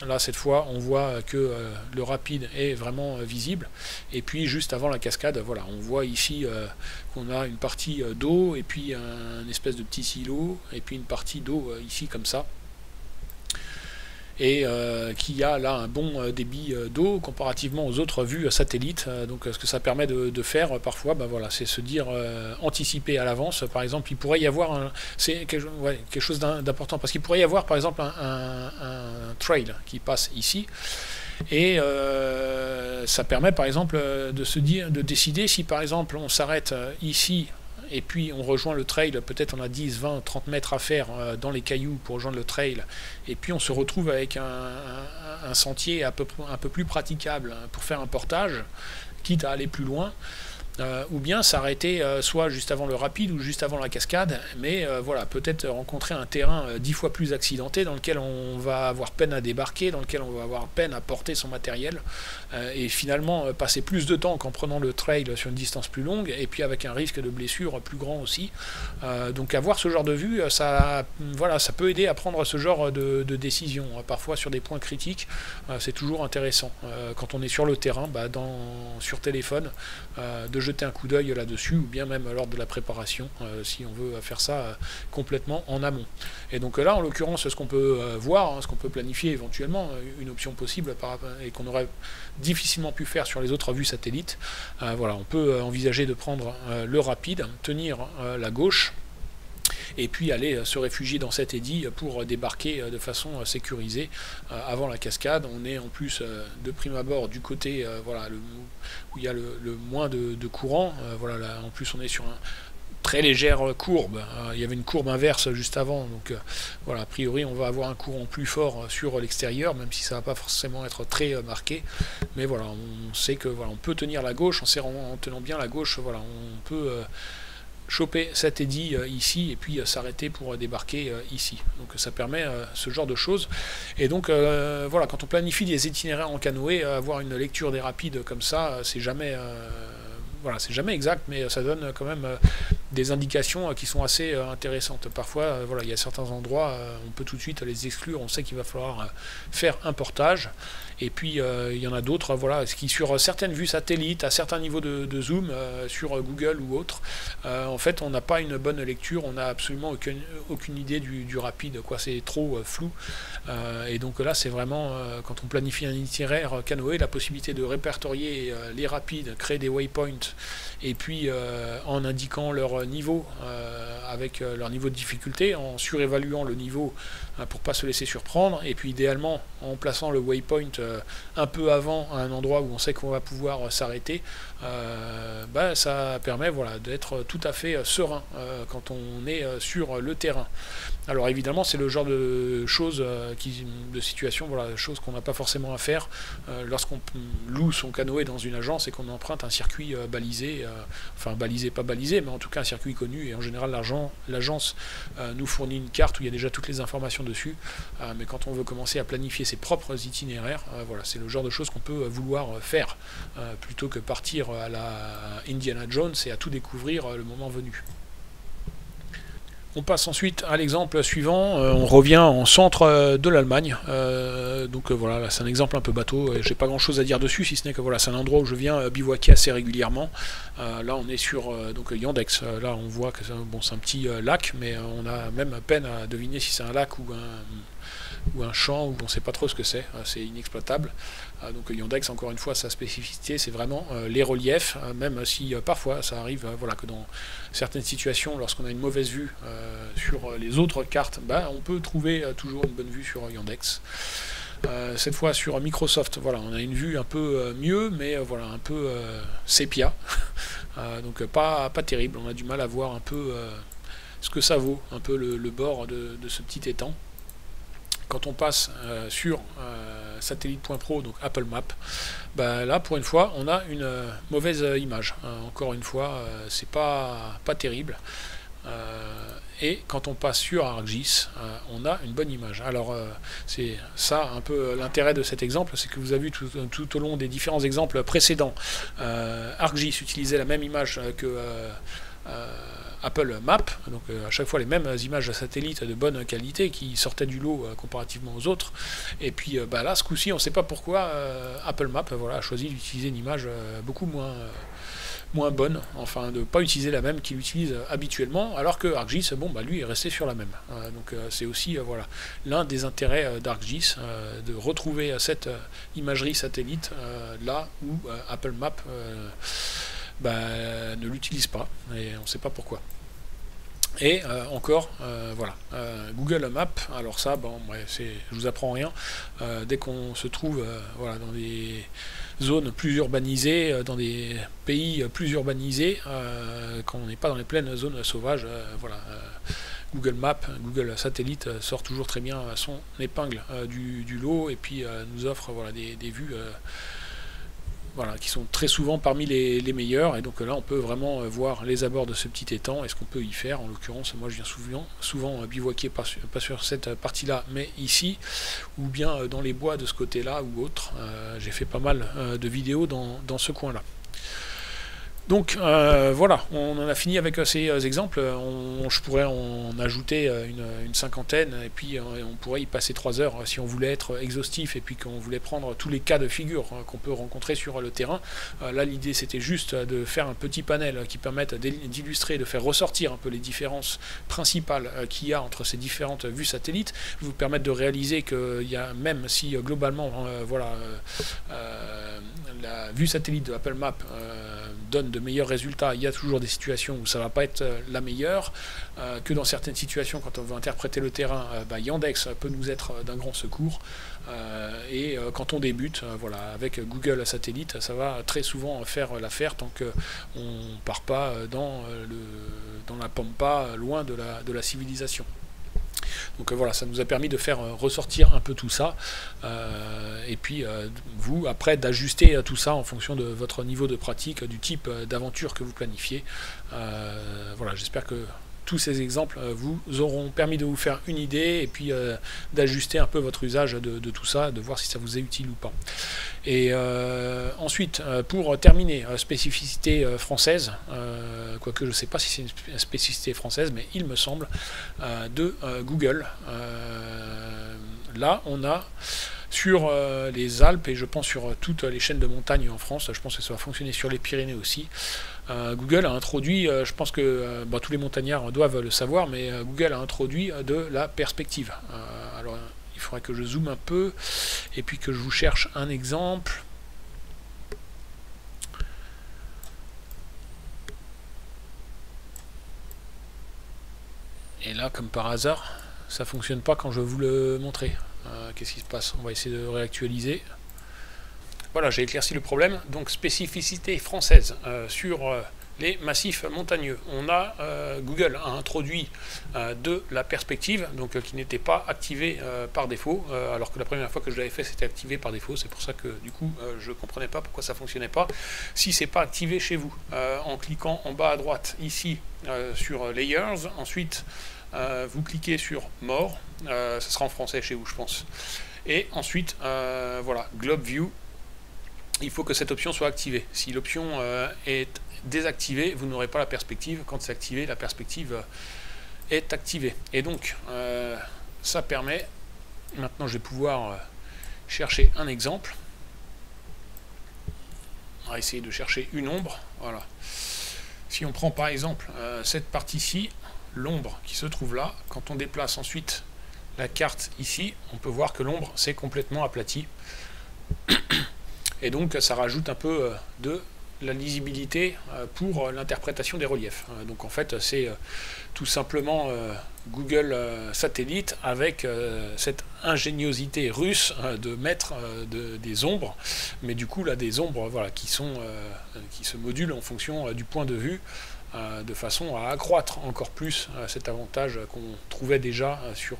là cette fois on voit que le rapide est vraiment visible, et puis juste avant la cascade, voilà, on voit ici qu'on a une partie d'eau, et puis un espèce de petit silo, et puis une partie d'eau ici comme ça, et qui a là un bon débit d'eau comparativement aux autres vues satellites. Donc ce que ça permet de faire parfois, ben voilà, c'est se dire, anticiper à l'avance. Par exemple, il pourrait y avoir c'est quelque chose d'important, parce qu'il pourrait y avoir par exemple un trail qui passe ici, et ça permet par exemple de décider si par exemple on s'arrête ici et puis on rejoint le trail, peut-être on a 10, 20, 30 mètres à faire dans les cailloux pour rejoindre le trail, et puis on se retrouve avec un sentier un peu plus praticable pour faire un portage, quitte à aller plus loin, ou bien s'arrêter soit juste avant le rapide ou juste avant la cascade, mais voilà, peut-être rencontrer un terrain 10 fois plus accidenté, dans lequel on va avoir peine à débarquer, dans lequel on va avoir peine à porter son matériel, et finalement passer plus de temps qu'en prenant le trail sur une distance plus longue, et puis avec un risque de blessure plus grand aussi. Donc avoir ce genre de vue, ça peut aider à prendre ce genre de décision. Parfois sur des points critiques, c'est toujours intéressant, quand on est sur le terrain, sur téléphone, de jeter un coup d'œil là-dessus, ou bien même lors de la préparation, si on veut faire ça complètement en amont. Et donc là, en l'occurrence, ce qu'on peut voir, ce qu'on peut planifier éventuellement, une option possible, et qu'on aurait difficilement pu faire sur les autres vues satellites, voilà, on peut envisager de prendre le rapide, tenir la gauche, et puis aller se réfugier dans cet édit pour débarquer de façon sécurisée avant la cascade. On est en plus de prime abord du côté où il y a le moins de courant, voilà, là, en plus on est sur un très légère courbe. Il y avait une courbe inverse juste avant, donc voilà, a priori on va avoir un courant plus fort sur l'extérieur, même si ça va pas forcément être très marqué, mais voilà, on sait que voilà, on peut tenir la gauche, en tenant bien la gauche, voilà, on peut choper cet édit ici et puis s'arrêter pour débarquer ici. Donc ça permet ce genre de choses. Et donc voilà, quand on planifie des itinéraires en canoë, avoir une lecture des rapides comme ça, c'est jamais voilà, c'est jamais exact, mais ça donne quand même des indications qui sont assez intéressantes. Parfois, voilà, il y a certains endroits, on peut tout de suite les exclure, on sait qu'il va falloir faire un portage. Et puis il y en a d'autres, voilà, qui sur certaines vues satellites, à certains niveaux de zoom, sur Google ou autre, en fait on n'a pas une bonne lecture, on n'a absolument aucune idée du rapide, quoi, c'est trop flou. Et donc là c'est vraiment, quand on planifie un itinéraire canoë, la possibilité de répertorier les rapides, créer des waypoints, et puis en indiquant leur niveau, avec leur niveau de difficulté, en surévaluant le niveau pour pas se laisser surprendre, et puis idéalement en plaçant le waypoint un peu avant à un endroit où on sait qu'on va pouvoir s'arrêter, ça permet voilà, d'être tout à fait serein quand on est sur le terrain. Alors évidemment c'est le genre de choses, de situations, voilà, choses qu'on n'a pas forcément à faire lorsqu'on loue son canoë dans une agence et qu'on emprunte un circuit balisé, enfin balisé, pas balisé, mais en tout cas un circuit connu, et en général l'agence nous fournit une carte où il y a déjà toutes les informations dessus, mais quand on veut commencer à planifier ses propres itinéraires, voilà, c'est le genre de choses qu'on peut vouloir faire, plutôt que partir à la Indiana Jones et à tout découvrir le moment venu. On passe ensuite à l'exemple suivant, on revient en centre de l'Allemagne, donc voilà, là c'est un exemple un peu bateau, et j'ai pas grand chose à dire dessus, si ce n'est que voilà, c'est un endroit où je viens bivouaquer assez régulièrement. Là on est sur donc Yandex, là on voit que bon, c'est un petit lac, mais on a même peine à deviner si c'est un lac ou un champ, où on ne sait pas trop ce que c'est inexploitable. Donc Yandex, encore une fois, sa spécificité, c'est vraiment les reliefs, même si parfois ça arrive voilà, que dans certaines situations, lorsqu'on a une mauvaise vue sur les autres cartes, on peut trouver toujours une bonne vue sur Yandex. Cette fois sur Microsoft, voilà, on a une vue un peu mieux, mais voilà, un peu sépia, donc pas terrible, on a du mal à voir un peu ce que ça vaut, un peu le bord de ce petit étang. Quand on passe sur satellite.pro, donc Apple Maps, là pour une fois on a une mauvaise image. Encore une fois, c'est pas terrible. Et quand on passe sur ArcGIS, on a une bonne image. Alors c'est ça un peu l'intérêt de cet exemple, c'est que vous avez vu tout au long des différents exemples précédents, ArcGIS utilisait la même image que Apple Maps, donc à chaque fois les mêmes images de satellite de bonne qualité qui sortaient du lot comparativement aux autres. Et puis là, ce coup-ci, on ne sait pas pourquoi Apple Maps voilà, a choisi d'utiliser une image beaucoup moins bonne, enfin de ne pas utiliser la même qu'il utilise habituellement, alors que ArcGIS, lui est resté sur la même. Donc c'est aussi voilà, l'un des intérêts d'ArcGIS, de retrouver cette imagerie satellite là où Apple Maps ne l'utilise pas, et on ne sait pas pourquoi. Et encore, voilà, Google Maps, alors ça, je vous apprends rien, dès qu'on se trouve voilà, dans des zones plus urbanisées, dans des pays plus urbanisés, quand on n'est pas dans les pleines zones sauvages, voilà, Google Maps, Google Satellite sort toujours très bien son épingle du lot, et puis nous offre voilà, des vues voilà, qui sont très souvent parmi les meilleurs, et donc là on peut vraiment voir les abords de ce petit étang et ce qu'on peut y faire. En l'occurrence, moi je viens souvent bivouaquer, pas sur cette partie là, mais ici, ou bien dans les bois de ce côté là ou autre. J'ai fait pas mal de vidéos dans ce coin là. Donc voilà, on en a fini avec ces exemples. Je pourrais en ajouter une cinquantaine, et puis on pourrait y passer 3 heures si on voulait être exhaustif et puis qu'on voulait prendre tous les cas de figure qu'on peut rencontrer sur le terrain. Là l'idée c'était juste de faire un petit panel qui permette d'illustrer, de faire ressortir un peu les différences principales qu'il y a entre ces différentes vues satellites, vous permettre de réaliser qu'il y a, même si globalement voilà, la vue satellite de Apple Maps donne de meilleurs résultats, il y a toujours des situations où ça ne va pas être la meilleure, que dans certaines situations, quand on veut interpréter le terrain, Yandex peut nous être d'un grand secours, et quand on débute, voilà, avec Google Satellite, ça va très souvent faire l'affaire tant qu'on ne part pas dans dans la pampa, loin de la civilisation. Donc voilà, ça nous a permis de faire ressortir un peu tout ça, et puis vous, après, d'ajuster tout ça en fonction de votre niveau de pratique, du type d'aventure que vous planifiez. Voilà, j'espère que tous ces exemples vous auront permis de vous faire une idée, et puis d'ajuster un peu votre usage de tout ça, de voir si ça vous est utile ou pas. Et ensuite, pour terminer, spécificité française, quoique je ne sais pas si c'est une spécificité française, mais il me semble, de Google. Là, on a sur les Alpes, et je pense sur toutes les chaînes de montagne en France, je pense que ça va fonctionner sur les Pyrénées aussi. Google a introduit, je pense que tous les montagnards doivent le savoir, mais Google a introduit de la perspective. Alors, il faudrait que je zoome un peu, et puis que je vous cherche un exemple. Et là, comme par hasard, ça fonctionne pas quand je veux vous le montrer. Qu'est-ce qui se passe? On va essayer de réactualiser. Voilà, j'ai éclairci le problème. Donc, spécificité française sur les massifs montagneux. On a Google a introduit de la perspective, donc qui n'était pas activée par défaut, alors que la première fois que je l'avais fait, c'était activé par défaut. C'est pour ça que du coup, je ne comprenais pas pourquoi ça ne fonctionnait pas. Si c'est pas activé chez vous, en cliquant en bas à droite ici sur Layers, ensuite vous cliquez sur More, ça sera en français chez vous, je pense. Et ensuite, voilà, Globe View. Il faut que cette option soit activée. Si l'option est désactivée, vous n'aurez pas la perspective. Quand c'est activé, la perspective est activée. Et donc, ça permet, maintenant je vais pouvoir chercher un exemple. On va essayer de chercher une ombre. Voilà. Si on prend par exemple cette partie-ci, l'ombre qui se trouve là, quand on déplace ensuite la carte ici, on peut voir que l'ombre s'est complètement aplatie. Et donc ça rajoute un peu de la lisibilité pour l'interprétation des reliefs. Donc en fait c'est tout simplement Google Satellite avec cette ingéniosité russe de mettre des ombres, mais du coup là des ombres voilà, qui se modulent en fonction du point de vue, de façon à accroître encore plus cet avantage qu'on trouvait déjà sur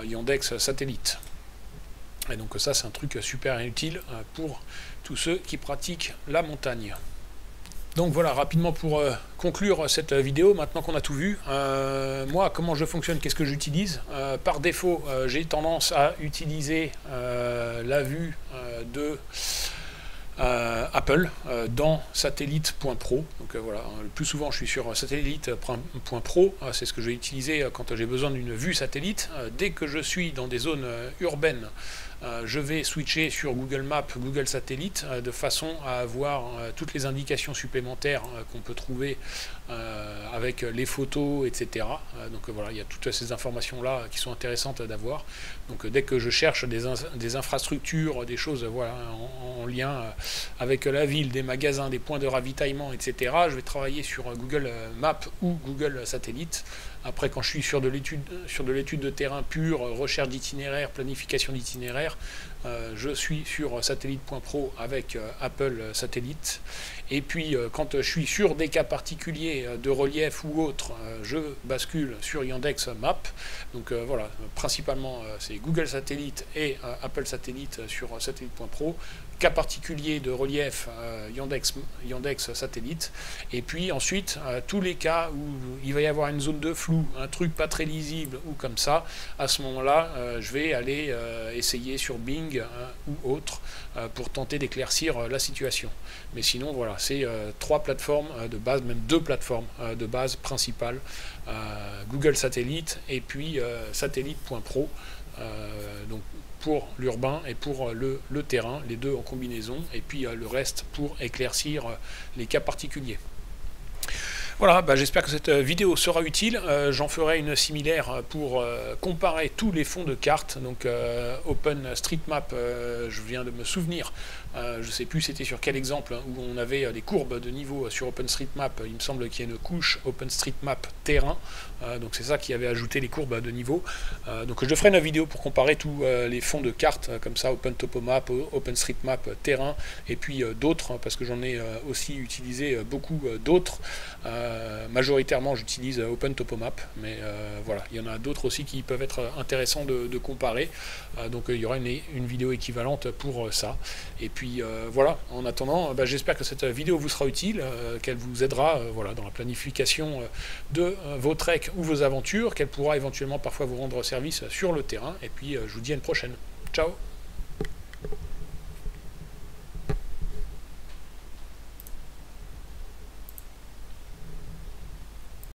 Yandex Satellite. Et donc ça c'est un truc super utile pour tous ceux qui pratiquent la montagne. Donc voilà, rapidement pour conclure cette vidéo, maintenant qu'on a tout vu, moi comment je fonctionne, qu'est-ce que j'utilise? Par défaut, j'ai tendance à utiliser la vue de Apple dans satellite.pro. Donc voilà, le plus souvent je suis sur satellite.pro, c'est ce que je vais utiliser quand j'ai besoin d'une vue satellite. Dès que je suis dans des zones urbaines, je vais switcher sur Google Maps, Google Satellite, de façon à avoir toutes les indications supplémentaires qu'on peut trouver avec les photos, etc. Donc voilà, il y a toutes ces informations-là qui sont intéressantes d'avoir. Donc dès que je cherche des infrastructures, des choses voilà, en lien avec la ville, des magasins, des points de ravitaillement, etc., je vais travailler sur Google Maps ou Google Satellite. Après, quand je suis sur de l'étude de terrain pure, recherche d'itinéraire, planification d'itinéraire, je suis sur satellite.pro avec Apple Satellite. Et puis, quand je suis sur des cas particuliers de relief ou autre, je bascule sur Yandex Maps. Donc voilà, principalement, c'est Google Satellite et Apple Satellite sur satellite.pro. Cas particulier de relief, Yandex Satellite. Et puis ensuite, tous les cas où il va y avoir une zone de flou, un truc pas très lisible ou comme ça, à ce moment-là, je vais aller essayer sur Bing ou autre pour tenter d'éclaircir la situation. Mais sinon, voilà, c'est trois plateformes de base, même deux plateformes de base principales, Google Satellite et puis satellite.pro. Donc pour l'urbain et pour le terrain, les deux en combinaison, et puis le reste pour éclaircir les cas particuliers. Voilà, j'espère que cette vidéo sera utile. J'en ferai une similaire pour comparer tous les fonds de cartes. Donc OpenStreetMap, je viens de me souvenir, je ne sais plus c'était sur quel exemple, où on avait des courbes de niveau sur OpenStreetMap. Il me semble qu'il y a une couche OpenStreetMap terrain. Donc c'est ça qui avait ajouté les courbes de niveau. Donc je ferai une vidéo pour comparer tous les fonds de cartes comme ça, OpenTopomap, OpenStreetMap terrain, et puis d'autres, parce que j'en ai aussi utilisé beaucoup d'autres. Majoritairement, j'utilise OpenTopoMap, mais voilà, il y en a d'autres aussi qui peuvent être intéressants de comparer. Donc il y aura une vidéo équivalente pour ça. Et puis voilà, en attendant, j'espère que cette vidéo vous sera utile, qu'elle vous aidera voilà, dans la planification de vos treks ou vos aventures, qu'elle pourra éventuellement parfois vous rendre service sur le terrain. Et puis je vous dis à une prochaine. Ciao!